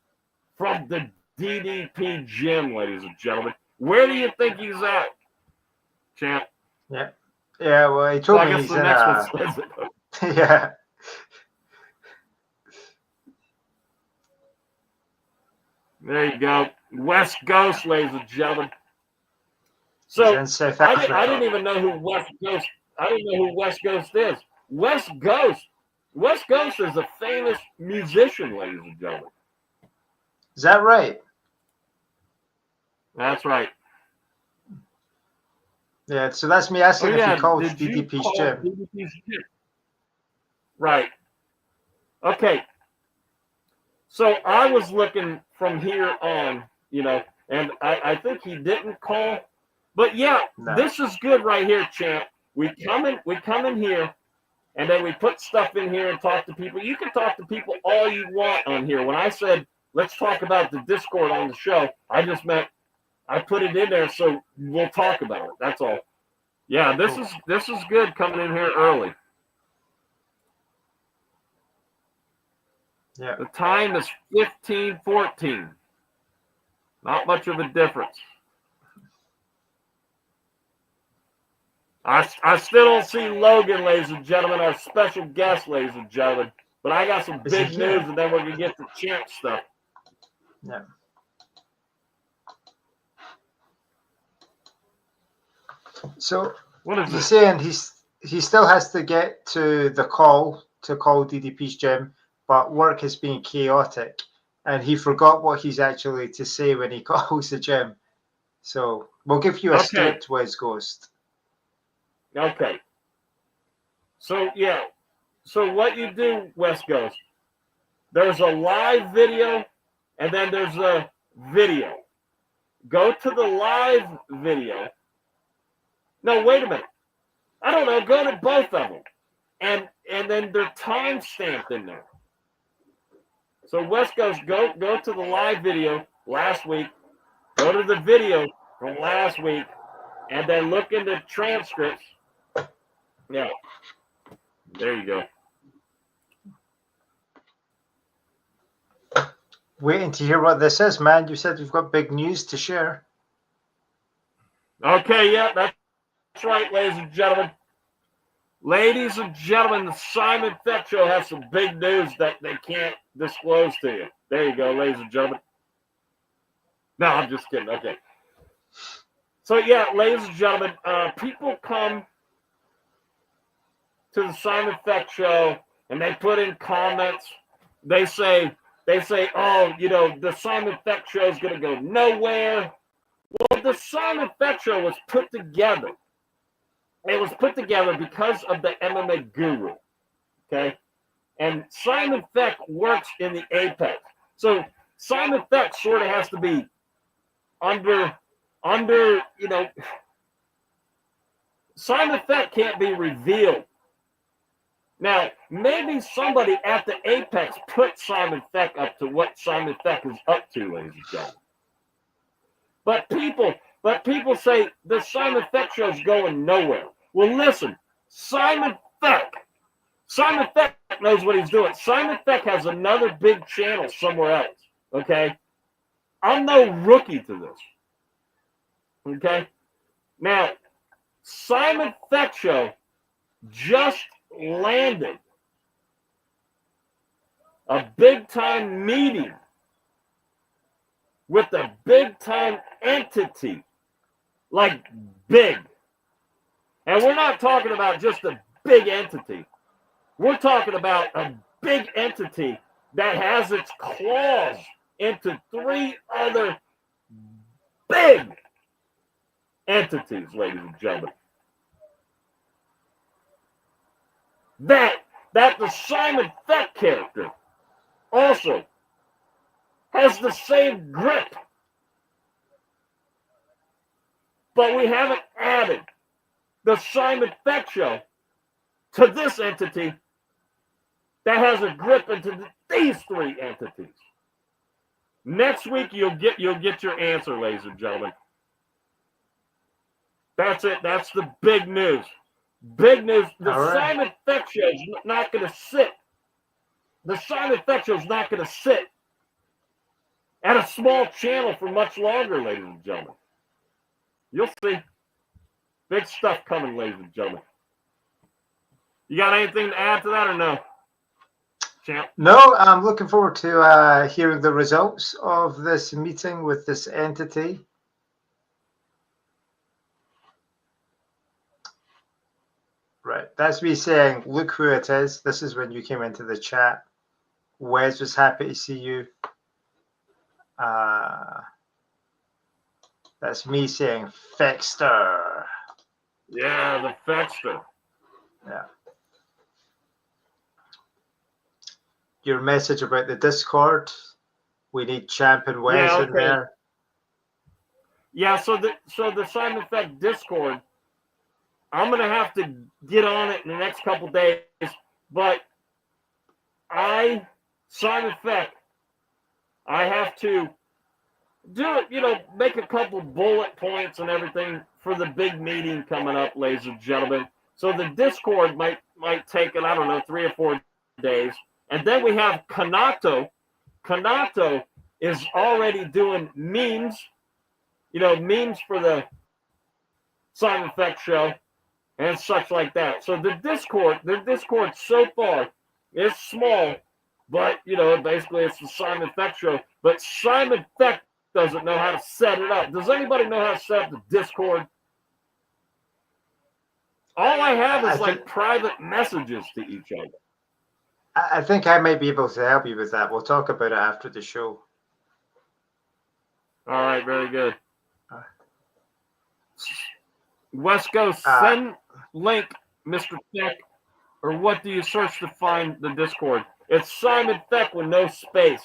from the DDP gym, ladies and gentlemen. Where do you think he's at, champ? Yeah. Yeah, well, he told me he's in yeah. There you go. Wes Ghost, ladies and gentlemen. So I didn't even know who Wes Ghost. I didn't know who Wes Ghost is. Wes Ghost is a famous musician, ladies and gentlemen. Is that right? That's right. Yeah, so that's me asking if he called DDP's gym. Right. Okay. So I was looking from here on you know, and I think he didn't call. But yeah, No. this is good right here, champ. We come in here, and then we put stuff in here and talk to people. You can talk to people all you want on here. When I said let's talk about the Discord on the show, I just meant I put it in there so we'll talk about it. That's all. Yeah, this is good coming in here early. Yeah. The time is 15:14. Not much of a difference. I still don't see Logan, ladies and gentlemen, our special guest, ladies and gentlemen. But I got some big news, and then we're going to get to champ stuff. Yeah. So what is he's saying he still has to get to the call to call DDP's gym, but work has been chaotic, and he forgot what he's actually to say when he calls the gym. So we'll give you a script, Wes Ghost. Okay. So yeah. So what you do, Wes Ghost, there's a live video, and then there's a video. Go to the live video. No, wait a minute. I don't know. Go to both of them. And then they're time stamped in there. So Wes Ghost, go to the live video last week. Go to the video from last week. And then look in the transcripts. Yeah. There you go. Waiting to hear what this is, man. You said you've got big news to share. Okay, yeah, that's right, ladies and gentlemen. Ladies and gentlemen, the Simon Feck Show has some big news that they can't disclose to you. There you go, ladies and gentlemen. No, I'm just kidding. Okay. So, yeah, ladies and gentlemen, people come to the Simon Feck Show and they put in comments. They say, oh, you know, the Simon Feck Show is going to go nowhere. Well, the Simon Feck Show was put together. It was put together because of the MMA guru, okay? And Simon Feck works in the apex. So Simon Feck sort of has to be under, you know, Simon Feck can't be revealed. Now, maybe somebody at the apex put Simon Feck up to what Simon Feck is up to, ladies and gentlemen. But people say the Simon Feck Show is going nowhere. Well, listen, Simon Feck knows what he's doing. Simon Feck has another big channel somewhere else, okay? I'm no rookie to this, okay? Now, Simon Feck Show just landed a big-time meeting with a big-time entity, like big. And we're not talking about just a big entity. We're talking about a big entity that has its claws into 3 other big entities, ladies and gentlemen. That the Simon Feck character also has the same grip. But we haven't added the Simon Feck Show to this entity that has a grip into these 3 entities. Next week you'll get your answer, ladies and gentlemen. That's it. That's the big news. Big news. The Simon Feck Show is not going to sit. The Simon Feck Show is not going to sit at a small channel for much longer, ladies and gentlemen. You'll see. Big stuff coming, ladies and gentlemen. You got anything to add to that or no, champ? No, I'm looking forward to hearing the results of this meeting with this entity. Right, that's me saying, look who it is. This is when you came into the chat. Wes was happy to see you. That's me saying Feckster. Yeah, the Feckster. Yeah. Your message about the Discord. We need Champ and Wes in there. Yeah, so the Simon Feck Discord, I'm gonna have to get on it in the next couple days, but Simon Feck, I have to do it, make a couple bullet points and everything for the big meeting coming up, ladies and gentlemen. So the Discord might take it, I don't know, 3 or 4 days. And then we have Kanato. Kanato is already doing memes, memes for the Simon Feck Show and such like that. So the Discord so far is small, but basically it's the Simon Feck Show. But Simon Feck doesn't know how to set it up. Does anybody know how to set up the Discord? All I have is like private messages to each other. I think I might be able to help you with that. We'll talk about it after the show. All right, very good. Wes Ghost, send link, Mr. Feck, or what do you search to find the Discord? It's Simon Feck with no space.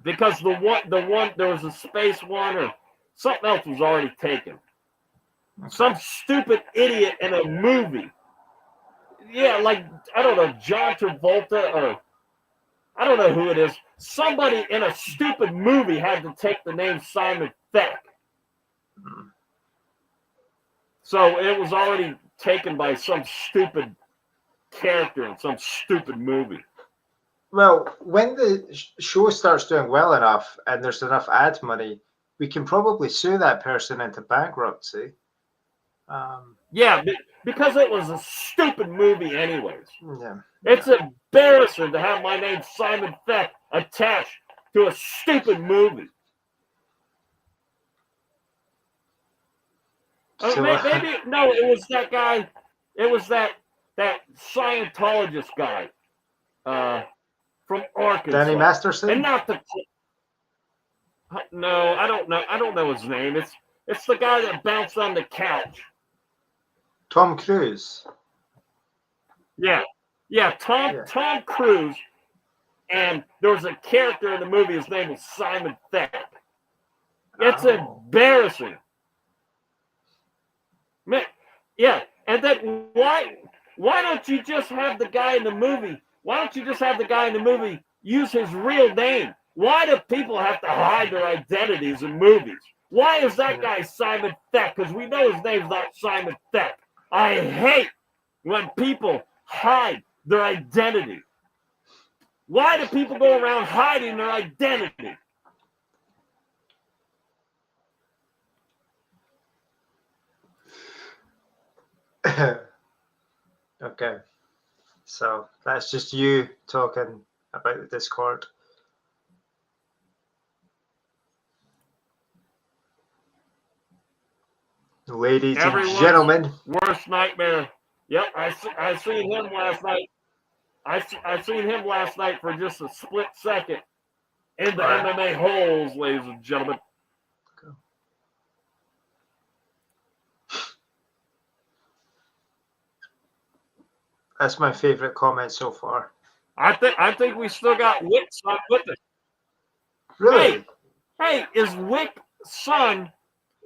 Because the one there was a space one or something else was already taken. Okay. Some stupid idiot in a movie. Yeah, like, I don't know, John Travolta or I don't know who it is. Somebody in a stupid movie had to take the name Simon Feck. So it was already taken by some stupid character in some stupid movie. Well, when the show starts doing well enough and there's enough ad money, we can probably sue that person into bankruptcy. Yeah, because it was a stupid movie anyways. Yeah. It's embarrassing to have my name Simon Feck attached to a stupid movie. So, maybe no, it was that guy. It was that Scientologist guy from Arkansas. Danny Masterson? And not the. No, I don't know. I don't know his name. It's the guy that bounced on the couch. Tom Cruise. Yeah, Tom Cruise. And there was a character in the movie. His name was Simon Feck. It's embarrassing. Man, yeah, and then why don't you just have the guy in the movie? Why don't you just have the guy in the movie use his real name? Why do people have to hide their identities in movies? Why is that guy Simon Feck? Because we know his name's not Simon Feck. I hate when people hide their identity. Why do people go around hiding their identity? Okay, so that's just you talking about the Discord. Ladies and gentlemen, worst nightmare. Yep, I seen him last night. I seen him last night for just a split second in the MMA-holes, ladies and gentlemen. That's my favorite comment so far. I think we still got Wick's son with us. Really? Hey, is Wick's son?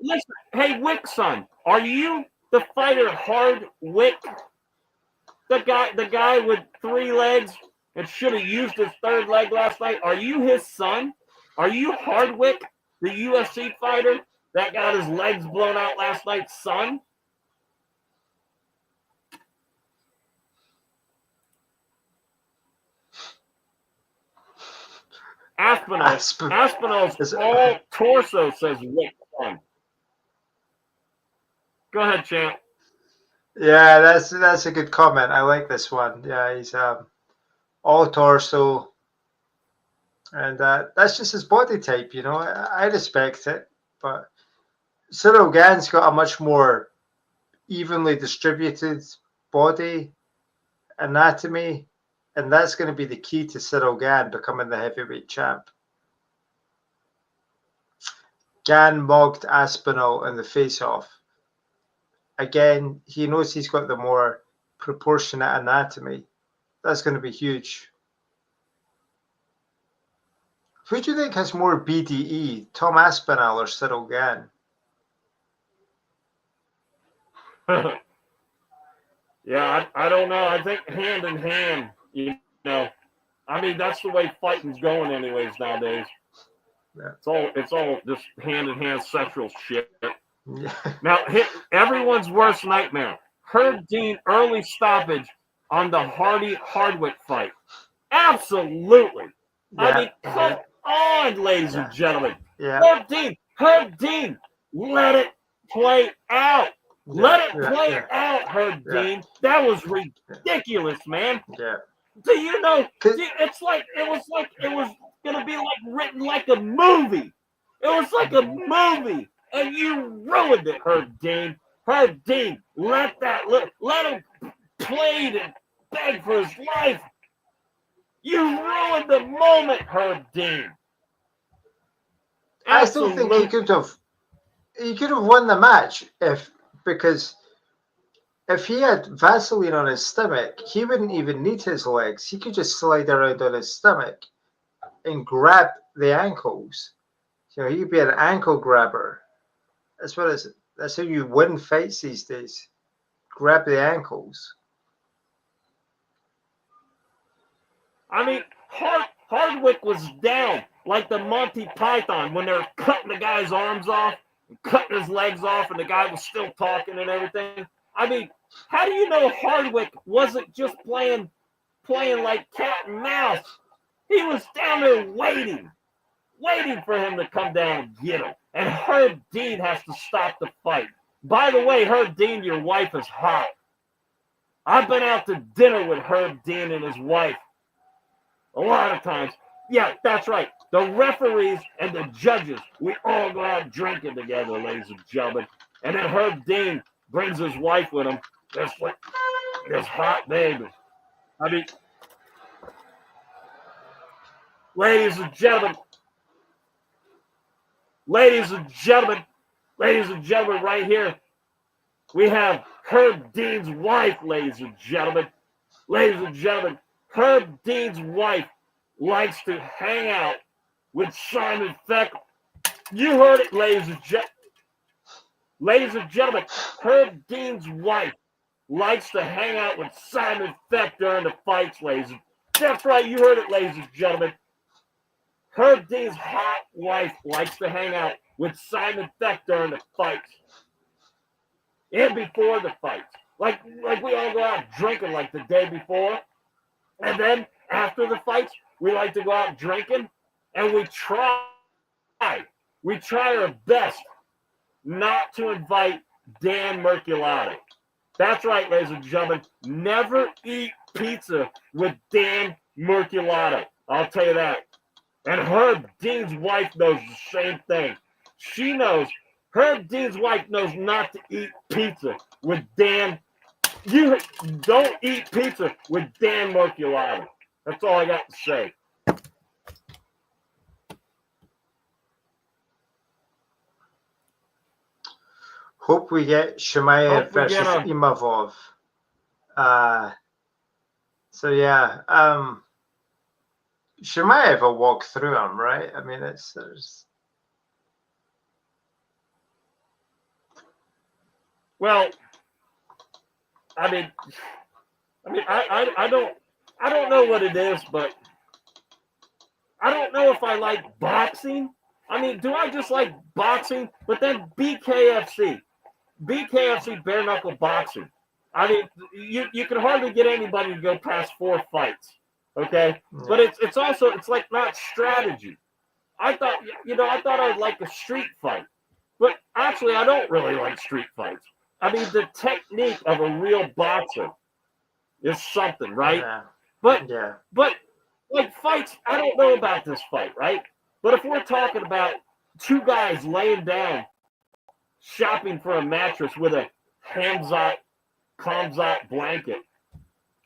Listen, hey, Wick's son, are you the fighter Hardwick? The guy with 3 legs and should have used his 3rd leg last night. Are you his son? Are you Hardwick, the UFC fighter that got his legs blown out last night, son? Aspinall's all torso says Wick son. Go ahead, champ. Yeah, that's a good comment. I like this one. Yeah, he's all torso, and that's just his body type. I respect it, but Cyril Gann's got a much more evenly distributed body anatomy, and that's going to be the key to Cyril Gann becoming the heavyweight champ. Gann mogged Aspinall in the face-off. Again, he knows he's got the more proportionate anatomy. That's going to be huge. Who do you think has more BDE, Tom Aspinall or Cyril Gane? Yeah, I don't know. I think hand in hand, you know. I mean, that's the way fighting's going anyways nowadays. Yeah. It's all just hand in hand sexual shit. Yeah. Now, everyone's worst nightmare. Herb Dean early stoppage on the Hardwick fight. Absolutely. Yeah. I mean, come on, ladies and gentlemen. Yeah. Herb Dean, let it play out. Let it play out, Herb Dean. That was ridiculous, man. Yeah. Do you know? It's like it was gonna be like written like a movie. It was like a movie, and you ruined it, Herb Dean. Herb Dean, let him play and beg for his life. You ruined the moment, Herb Dean. I still think he could have won the match because if he had Vaseline on his stomach, he wouldn't even need his legs. He could just slide around on his stomach and grab the ankles. You know, he'd be an ankle grabber. That's how you win fights these days. Grab the ankles. I mean, Hardwick was down like the Monty Python when they're cutting the guy's arms off, and cutting his legs off, and the guy was still talking and everything. I mean, how do you know Hardwick wasn't just playing like cat and mouse? He was down there waiting for him to come down and get him. And Herb Dean has to stop the fight. By the way, Herb Dean, your wife is hot. I've been out to dinner with Herb Dean and his wife a lot of times. Yeah, that's right. The referees and the judges, we all go out drinking together, ladies and gentlemen. And then Herb Dean brings his wife with him. This hot baby. I mean, ladies and gentlemen, right here, we have Herb Dean's wife, ladies and gentlemen. Ladies and gentlemen, Herb Dean's wife likes to hang out with Simon Feck. You heard it, ladies and gentlemen. Ladies and gentlemen, Herb Dean's wife likes to hang out with Simon Feck during the fights, ladies. That's right, you heard it, ladies and gentlemen. Herb Dean's hot wife likes to hang out with Simon Feck during the fights. And before the fights. Like we all go out drinking like the day before. And then after the fights, we like to go out drinking. And we try our best not to invite Dan Merculati. That's right, ladies and gentlemen. Never eat pizza with Dan Merculati. I'll tell you that. And Herb Dean's wife knows the same thing. Herb Dean's wife knows not to eat pizza with Dan. You don't eat pizza with Dan Merculati. That's all I got to say. Hope we get Chimaev versus Imavov. Chimaev will walk through him, right? I mean, Well, I don't know what it is, but I don't know if I like boxing. I mean, do I just like boxing? But then BKFC, bare knuckle boxing. I mean, you can hardly get anybody to go past 4 fights. Okay, but it's also like not strategy. I thought I'd like a street fight, but actually I don't really like street fights. I mean, the technique of a real boxer is something, right? Yeah. But like fights, I don't know about this fight, right? But if we're talking about 2 guys laying down, shopping for a mattress with a Hamzat blanket,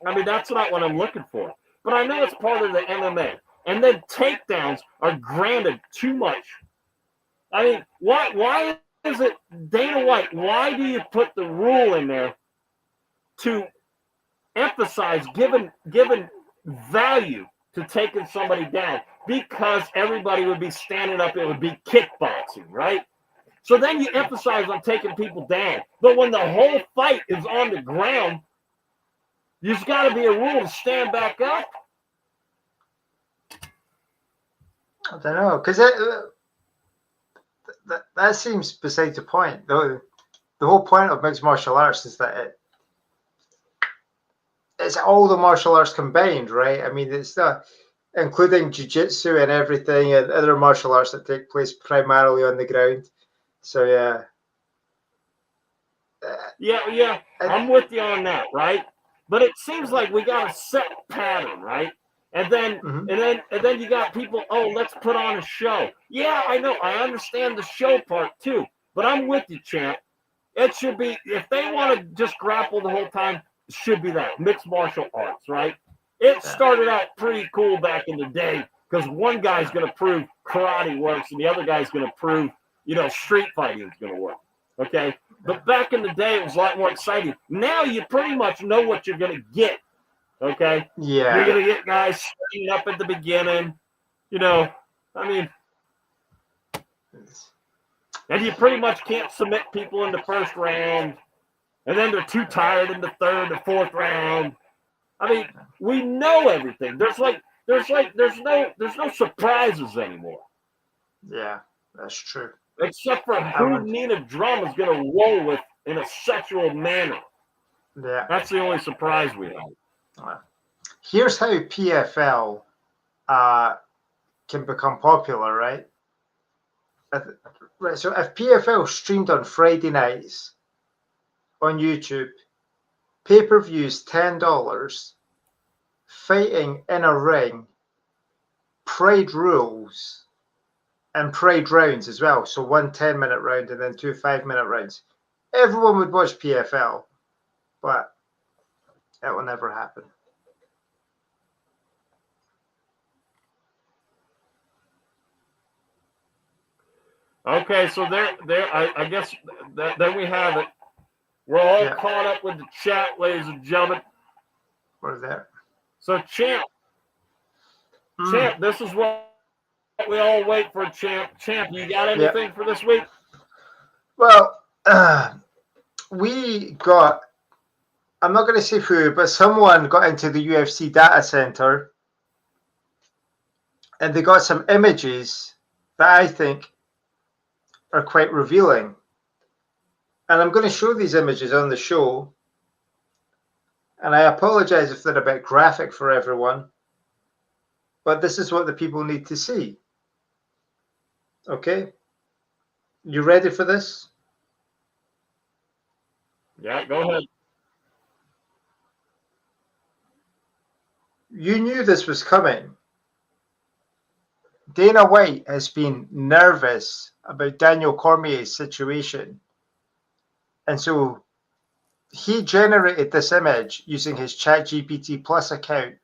I mean, that's not what I'm looking for. But I know it's part of the MMA. And then takedowns are granted too much. I mean, why is it, Dana White, why do you put the rule in there to emphasize giving value to taking somebody down? because everybody would be standing up. It would be kickboxing, right? So then you emphasize on taking people down. But when the whole fight is on the ground, there's got to be a rule to stand back up. I don't know, because that seems beside the point. The whole point of mixed martial arts is that it's all the martial arts combined, right? I mean, it's including jiu-jitsu and everything and other martial arts that take place primarily on the ground. So, yeah. Yeah, I'm with you on that, right? But it seems like we got a set pattern, right? And then you got people, oh, let's put on a show. Yeah, I know. I understand the show part too. But I'm with you, champ. It should be, if they want to just grapple the whole time, it should be that. Mixed martial arts, right? It started out pretty cool back in the day because one guy's going to prove karate works and the other guy's going to prove, street fighting is going to work. Okay? But back in the day, it was a lot more exciting. Now you pretty much know what you're going to get. Okay? Yeah. You're going to get guys standing up at the beginning. And you pretty much can't submit people in the first round. And then they're too tired in the third or fourth round. I mean, we know everything. There's no surprises anymore. Yeah, that's true. Except for who Nina Drama's going to roll with in a sexual manner. Yeah. That's the only surprise we have. Here's how PFL can become popular, right? Right. So if PFL streamed on Friday nights on YouTube, pay-per-views $10, fighting in a ring, pride rules, and pride rounds as well. So 1 10-minute round and then 2 5-minute rounds. Everyone would watch PFL, but it will never happen. Okay, so I guess there we have it. We're all caught up with the chat, ladies and gentlemen. We're there. So, Champ, this is what we all wait for, Champ. Champ, you got anything for this week? Well, we got, I'm not going to say who, but someone got into the UFC data center and they got some images that I think are quite revealing. And I'm going to show these images on the show. And I apologize if they're a bit graphic for everyone. But this is what the people need to see. Okay? You ready for this? Yeah, go ahead. You knew this was coming. Dana White has been nervous about Daniel Cormier's situation. And so he generated this image using his ChatGPT Plus account.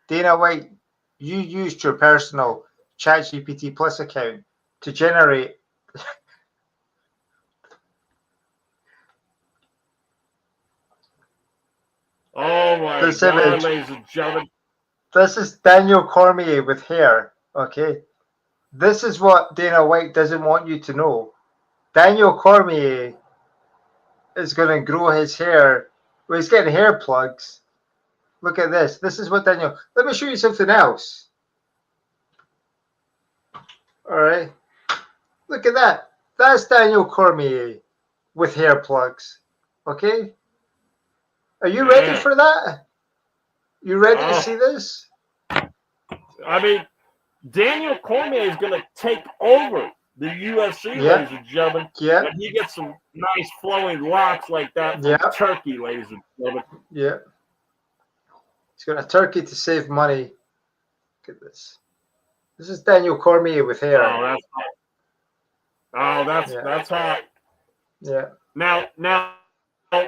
Dana White, you used your personal ChatGPT Plus account to generate oh my this God, image. ladies and gentlemen. This is Daniel Cormier with hair, okay? This is what Dana White doesn't want you to know. Daniel Cormier is going to grow his hair. Well, he's getting hair plugs. Look at this. This is what Daniel... Let me show you something else. All right. Look at that. That's Daniel Cormier with hair plugs. Okay? Are you ready for that? You ready to see this? I mean, Daniel Cormier is going to take over the UFC, ladies and gentlemen. Yeah. When he gets some nice flowing locks like that from Turkey, ladies and gentlemen. Yeah. He's going to Turkey to save money. Look at this. This is Daniel Cormier with hair. Oh, that's hot. Yeah. Now,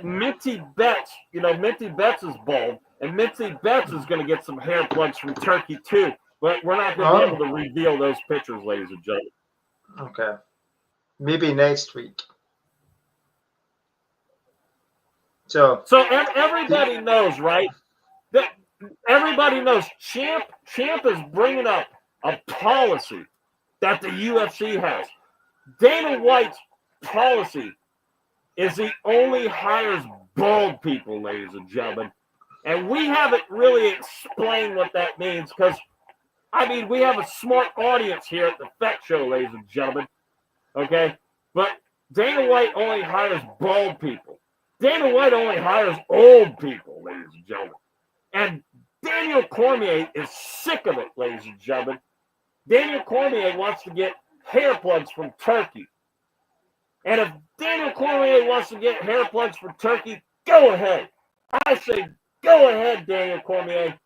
Minty Betts, Minty Betts is bald, and Minty Betts is going to get some hair plugs from Turkey too. But we're not going to be able to reveal those pictures, ladies and gentlemen. Okay. Maybe next week. So everybody knows, right? That everybody knows Champ is bringing up a policy that the UFC has. Dana White's policy is he only hires bald people, ladies and gentlemen. And we haven't really explained what that means because, I mean, we have a smart audience here at the Feck Show, ladies and gentlemen. Okay? But Dana White only hires bald people. Dana White only hires old people, ladies and gentlemen. And Daniel Cormier is sick of it, ladies and gentlemen. Daniel Cormier wants to get hair plugs from Turkey. And if Daniel Cormier wants to get hair plugs from Turkey, go ahead. I say go ahead, Daniel Cormier.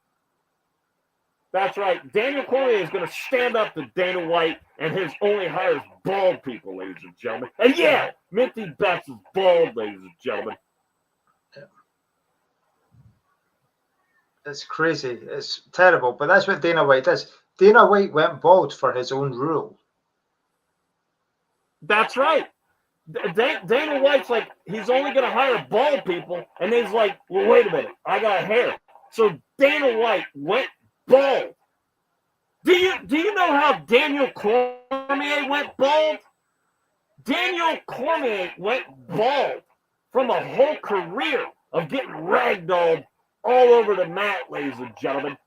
That's right. Daniel Cormier is going to stand up to Dana White and his only hires bald people, ladies and gentlemen. And yeah, Minty Betts is bald, ladies and gentlemen. It's crazy. It's terrible. But that's what Dana White does. Dana White went bald for his own rule. That's right. Dana White's like, he's only going to hire bald people. And he's like, well, wait a minute. I got hair. So Dana White went bald. Do you know how Daniel Cormier went bald? Daniel Cormier went bald from a whole career of getting ragdolled all over the mat, ladies and gentlemen.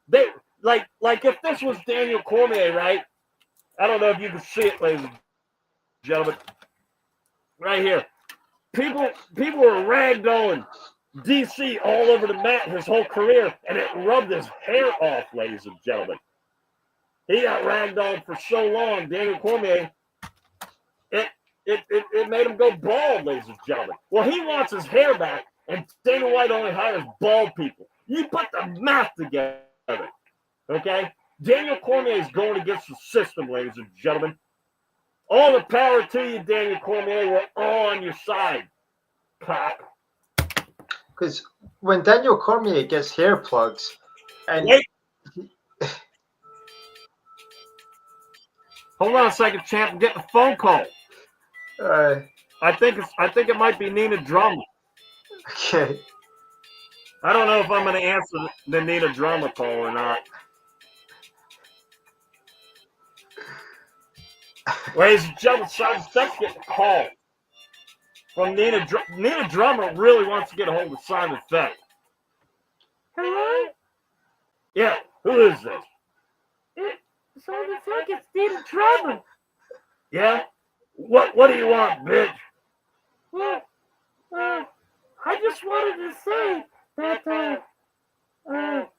They like if this was Daniel Cormier, right? I don't know if you can see it, ladies and gentlemen. Right here. People were ragdolling DC all over the mat his whole career, and it rubbed his hair off, ladies and gentlemen. He got ragdolled for so long, Daniel Cormier, it made him go bald, ladies and gentlemen. Well, he wants his hair back, and Dana White only hires bald people. You put the math together, okay? Daniel Cormier is going against the system, ladies and gentlemen. All the power to you, Daniel Cormier. We're all on your side, cock. Because when Daniel Cormier gets hair plugs, and hold on a second, champ. I'm getting a phone call. I think it might be Nina Drama. Okay. I don't know if I'm going to answer the Nina Drama call or not. Ladies and gentlemen, Simon Feck getting a call from Nina Drama. Nina Drama really wants to get a hold of Simon Feck. Hello? Yeah, who is this? Simon Feck, it's Nina Drama. Yeah? What do you want, bitch? Well, I just wanted to say that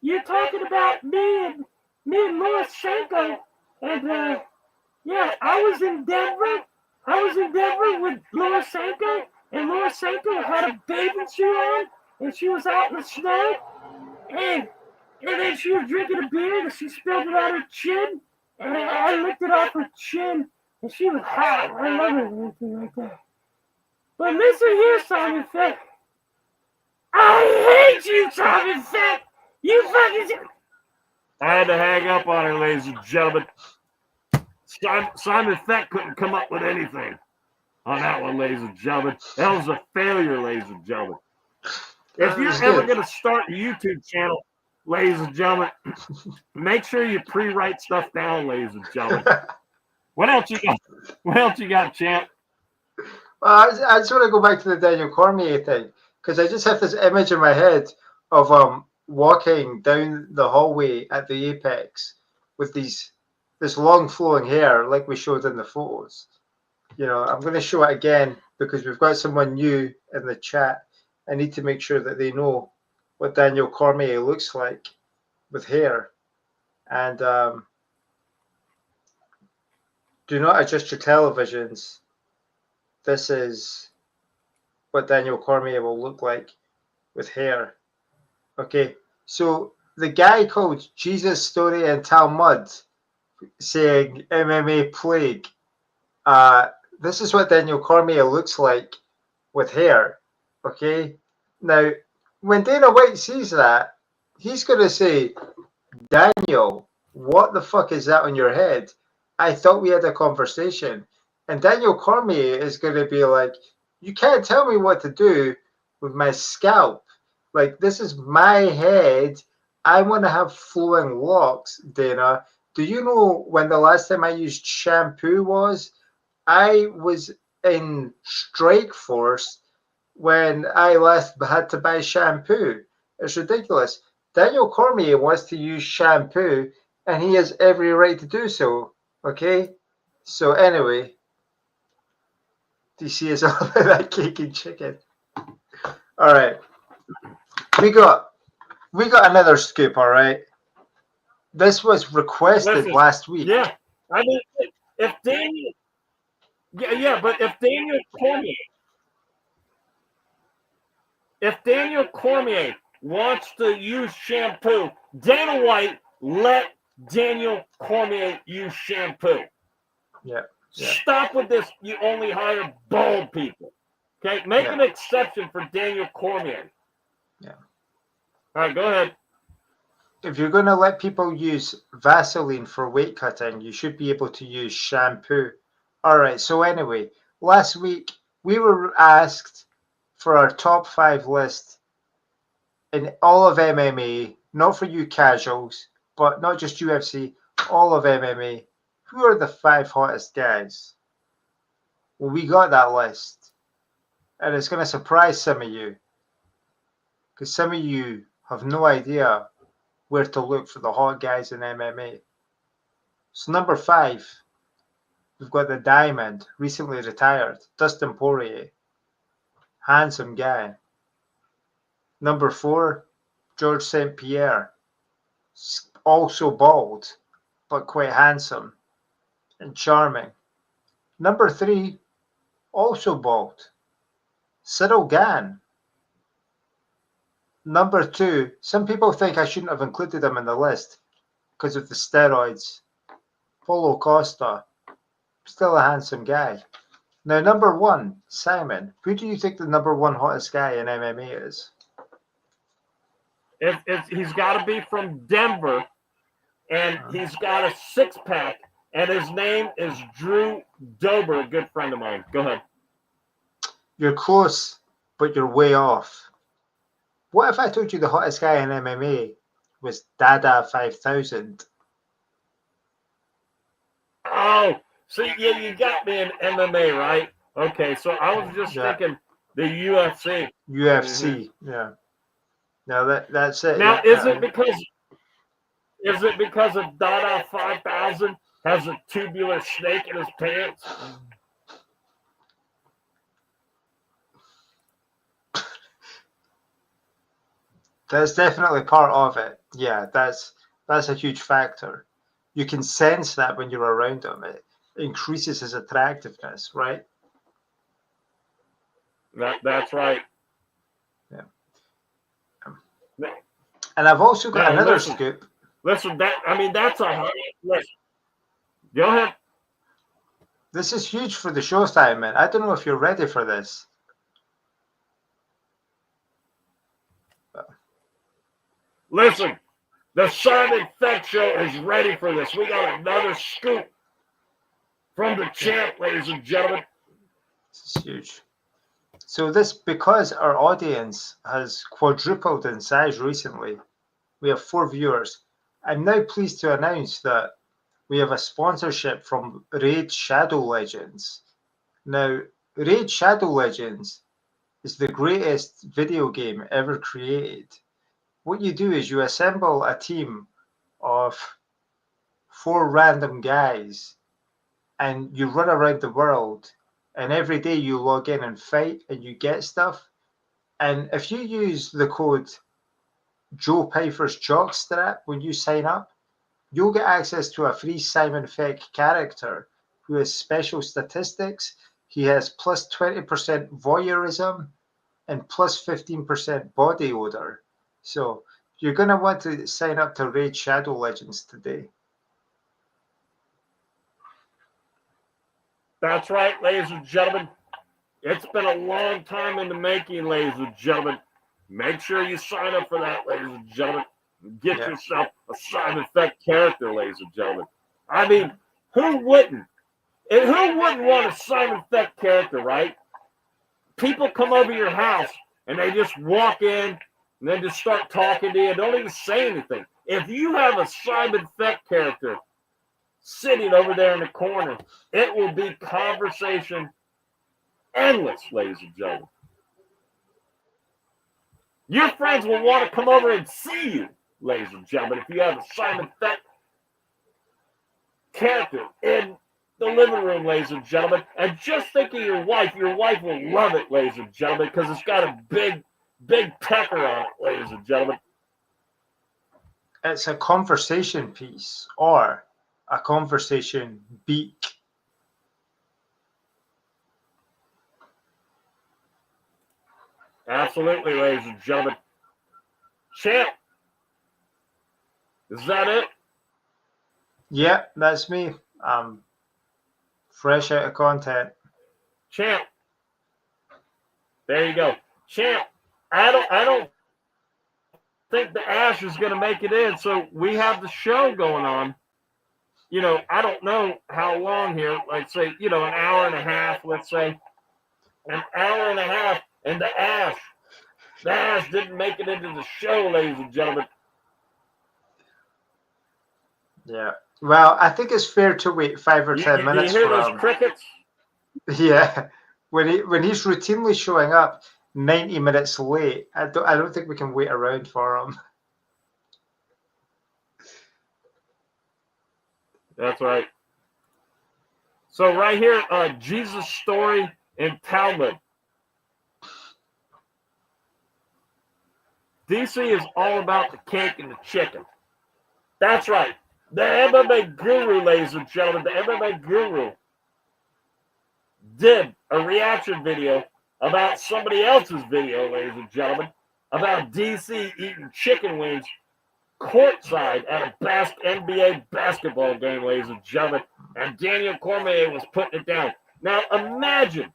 you're talking about me and Laura Sanko, and yeah, I was in Denver with Laura Sanko, and Laura Sanko had a bathing suit on, and she was out in the snow, and then she was drinking a beer, and she spilled it on her chin, and I licked it off her chin, and she was hot. I love her and everything like that. But listen here, Simon Feck. I hate you, Simon Feck. You fucking... I had to hang up on her, ladies and gentlemen. Simon Feck couldn't come up with anything on that one, ladies and gentlemen. That was a failure, ladies and gentlemen. If you're ever going to start a YouTube channel, ladies and gentlemen, make sure you pre-write stuff down, ladies and gentlemen. What else you got? What else you got, champ? Well, I just want to go back to the Daniel Cormier thing, because I just have this image in my head of walking down the hallway at the Apex with this long flowing hair like we showed in the photos. You know, I'm going to show it again because we've got someone new in the chat. I need to make sure that they know what Daniel Cormier looks like with hair. And do not adjust your televisions. This is what Daniel Cormier will look like with hair. Okay, so the guy called Jesus Story and Talmud saying MMA Plague. This is what Daniel Cormier looks like with hair. Okay, now when Dana White sees that, he's going to say, Daniel, what the fuck is that on your head? I thought we had a conversation. And Daniel Cormier is going to be like, you can't tell me what to do with my scalp. Like, this is my head. I want to have flowing locks, Dana. do you know when the last time I used shampoo was? I was in strike force when I last had to buy shampoo. It's ridiculous. Daniel Cormier wants to use shampoo, and he has every right to do so. Okay? So anyway, DC is all about that cake and chicken. All right. We got another scoop, all right? This was requested last week. Yeah. I mean, if Daniel... Yeah, but if Daniel Cormier wants to use shampoo, Dana White let Daniel Cormier use shampoo. Yeah. Stop with this. You only hire bald people. Okay? Make an exception for Daniel Cormier. Yeah. All right, go ahead. If you're going to let people use Vaseline for weight cutting, you should be able to use shampoo. All right, so anyway, last week we were asked for our top 5 list in all of MMA, not for you casuals, but not just UFC, all of MMA. Who are the 5 hottest guys? Well, we got that list, and it's going to surprise some of you, because some of you have no idea where to look for the hot guys in MMA. So number 5, we've got the Diamond, recently retired, Dustin Poirier. Handsome guy. Number 4, George St. Pierre. Also bald, but quite handsome and charming. Number 3, also bald, Cyril Gane. Number 2, some people think I shouldn't have included him in the list because of the steroids. Paulo Costa, still a handsome guy. Now, number 1, Simon. Who do you think the number 1 hottest guy in MMA is? He's got to be from Denver, and he's got a 6-pack, and his name is Drew Dober, a good friend of mine. Go ahead. You're close, but you're way off. What if I told you the hottest guy in MMA was Dada 5000? Oh, see, yeah, you got me in MMA, right? Okay, so I was just thinking the UFC. UFC, yeah. Now that's it. Now, is it because of Dada 5000 has a tubular snake in his pants? That's definitely part of it. Yeah, that's a huge factor. You can sense that when you're around him. It increases his attractiveness, right? That's right. Yeah. And I've also got another scoop. Listen, that's a hot list. Go ahead. This is huge for the show, Simon. I don't know if you're ready for this. Listen, the Simon Feck Show is ready for this. We got another scoop from the champ, ladies and gentlemen. This is huge. So because our audience has quadrupled in size recently, we have 4 viewers. I'm now pleased to announce that we have a sponsorship from Raid Shadow Legends. Now, Raid Shadow Legends is the greatest video game ever created. What you do is you assemble a team of 4 random guys and you run around the world, and every day you log in and fight and you get stuff. And if you use the code Joe Pyfer's Jock Strap when you sign up, you'll get access to a free Simon Feck character who has special statistics. He has plus 20% voyeurism and plus 15% body odor. So you're going to want to sign up to Raid Shadow Legends today. That's right, ladies and gentlemen. It's been a long time in the making, ladies and gentlemen. Make sure you sign up for that, ladies and gentlemen. Get yourself a Simon Feck character, ladies and gentlemen. I mean, who wouldn't? And who wouldn't want a Simon Feck character, right? People come over your house and they just walk in and then just start talking to you. Don't even say anything. If you have a Simon Feck character, sitting over there in the corner. It will be conversation endless, ladies and gentlemen. Your friends will want to come over and see you, ladies and gentlemen, if you have a Simon Feck character in the living room, ladies and gentlemen. And just think of your wife. Your wife will love it, ladies and gentlemen, because it's got a big pecker on it, ladies and gentlemen. It's a conversation piece or a conversation beak. Absolutely, ladies and gentlemen. Champ, is that it? Yeah, that's me. Fresh out of content. Champ. There you go. Champ, I don't think the Ash is going to make it in, so we have the show going on. You know, I don't know how long here. Let's say, you know, an hour and a half, let's say. An hour and a half, and the Ash didn't make it into the show, ladies and gentlemen. Yeah. Well, I think it's fair to wait 5 or 10 minutes you hear for those him. crickets? Yeah. When he's routinely showing up 90 minutes late, I don't think we can wait around for him. That's right. So right here, Jesus Story in Talmud. DC is all about the cake and the chicken. That's right. The MMA guru, ladies and gentlemen, the MMA guru did a reaction video about somebody else's video, ladies and gentlemen, about DC eating chicken wings courtside at a NBA basketball game, ladies and gentlemen, and Daniel Cormier was putting it down. Now imagine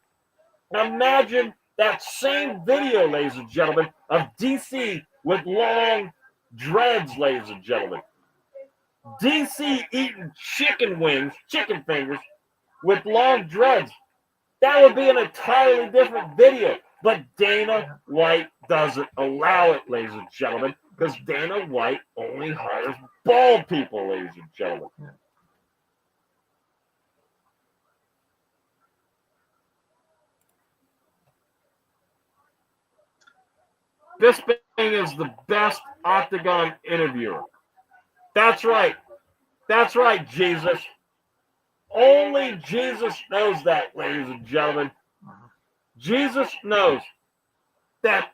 that same video, ladies and gentlemen, of DC with long dreads, ladies and gentlemen. DC eating chicken wings, chicken fingers, with long dreads. That would be an entirely different video. But Dana White doesn't allow it, ladies and gentlemen, because Dana White only hires bald people, ladies and gentlemen. Bisping is the best octagon interviewer. That's right. That's right, Jesus. Only Jesus knows that, ladies and gentlemen. Jesus knows that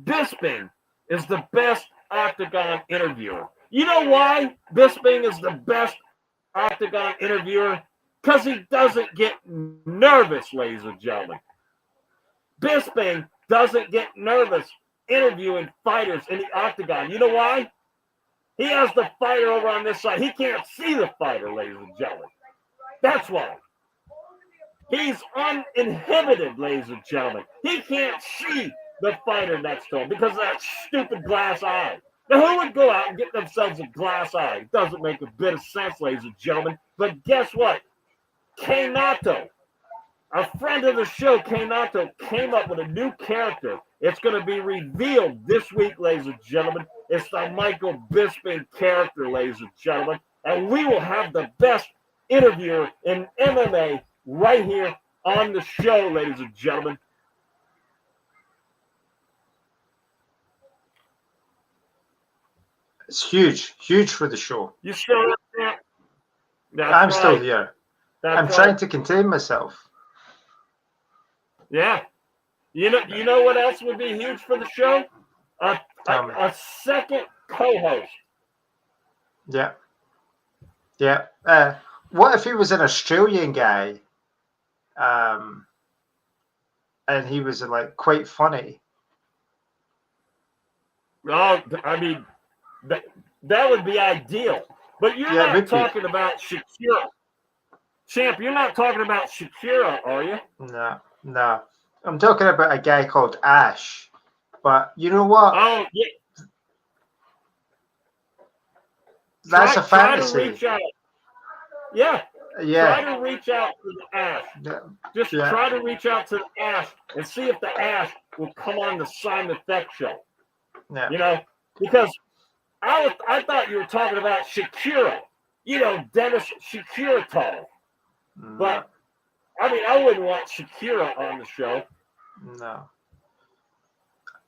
Bisping is the best octagon interviewer. You know why Bisping is the best octagon interviewer? Because he doesn't get nervous, ladies and gentlemen. Bisping doesn't get nervous interviewing fighters in the octagon. You know why? He has the fighter over on this side. He can't see the fighter, ladies and gentlemen. That's why. He's uninhibited, ladies and gentlemen. He can't see the fighter next to him because of that stupid glass eye. Now, who would go out and get themselves a glass eye? It doesn't make a bit of sense, ladies and gentlemen. But guess what? Kanato, a friend of the show, Kanato, came up with a new character. It's going to be revealed this week, ladies and gentlemen. It's the Michael Bisping character, ladies and gentlemen. And we will have the best interviewer in MMA right here on the show, ladies and gentlemen. It's huge for the show. You still there? I'm still here. I'm trying to contain myself. Yeah. You know what else would be huge for the show? A second co-host. Yeah. Yeah. What if he was an Australian guy, and he was like quite funny? Oh, I mean, that would be ideal. But you're not talking about Shakira. Champ, you're not talking about Shakira, are you? No. I'm talking about a guy called Ash. But you know what? Oh, yeah. That's a fantasy. Try to reach out. Yeah. Try to reach out to the Ash. Just try to reach out to the Ash and see if the Ash will come on the Simon Feck Show. Yeah. You know, because I thought you were talking about Shakira. Dennis Shakira. No, But, I mean, I wouldn't want Shakira on the show. no.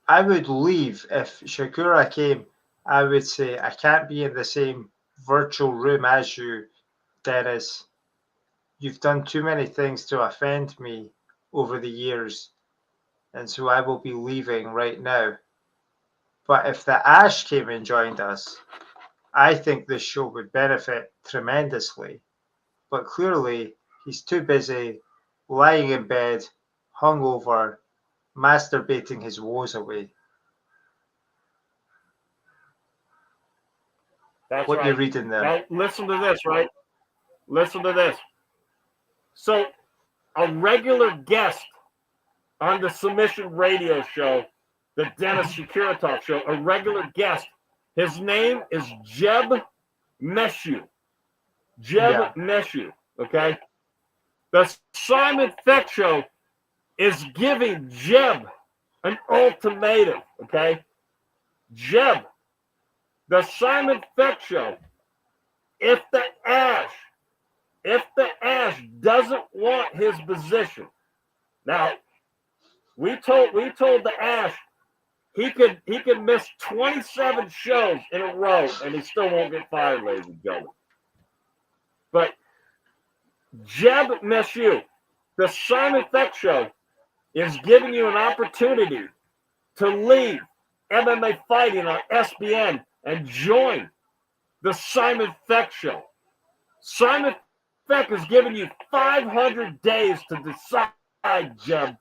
I would leave if Shakira came. I would say I can't be in the same virtual room as you, Dennis. You've done too many things to offend me over the years, and so I will be leaving right now. But if the Ash came and joined us, I think this show would benefit tremendously. But clearly, he's too busy lying in bed, hungover, masturbating his woes away. That's What right. you reading there? Now, listen to this, right? Listen to this. So, a regular guest on the Submission Radio show, the Dennis Shakira Talk show, a regular guest, his name is Jeb Meshew. Jeb Meshew, okay? The Simon Feck Show is giving Jeb an ultimatum, okay? Jeb, the Simon Feck Show, if the Ash doesn't want his position, now we told the Ash he could miss 27 shows in a row and he still won't get fired, ladies and gentlemen. But Jeb Meshew, the Simon Feck Show, is giving you an opportunity to leave MMA fighting on SBN and join the Simon Feck Show. Simon Feck is giving you 500 days to decide, Jeb,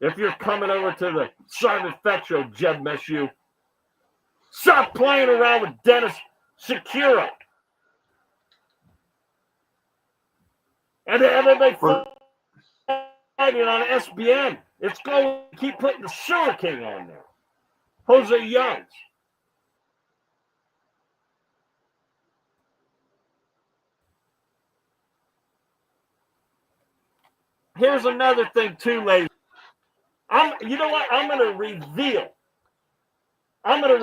if you're coming over to the Simon Feck Show, Jeb Meshew. Stop playing around with Dennis Shakira. And the MMA fighting on SBN. It's going to keep putting the Sewer King on there. Jose Youngs. Here's another thing too, ladies. You know what? I'm going to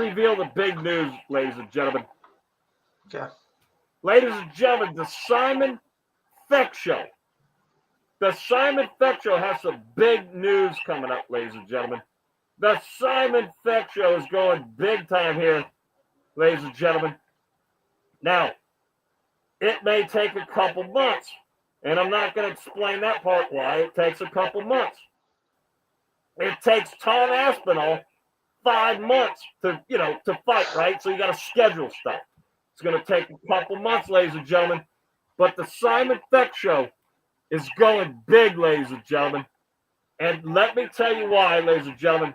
reveal the big news, ladies and gentlemen. Okay. Ladies and gentlemen, the Simon Feck Show. The Simon Feck Show has some big news coming up, ladies and gentlemen. The Simon Feck Show is going big time here, ladies and gentlemen. Now, it may take a couple months, and I'm not going to explain that part why it takes a couple months. It takes Tom Aspinall 5 months to fight, right? So you got to schedule stuff. It's going to take a couple months, ladies and gentlemen. But the Simon Feck Show is going big, ladies and gentlemen. And let me tell you why, ladies and gentlemen.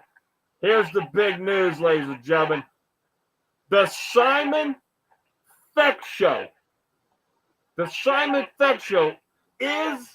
Here's the big news, ladies and gentlemen. The Simon Feck Show. The Simon Feck Show is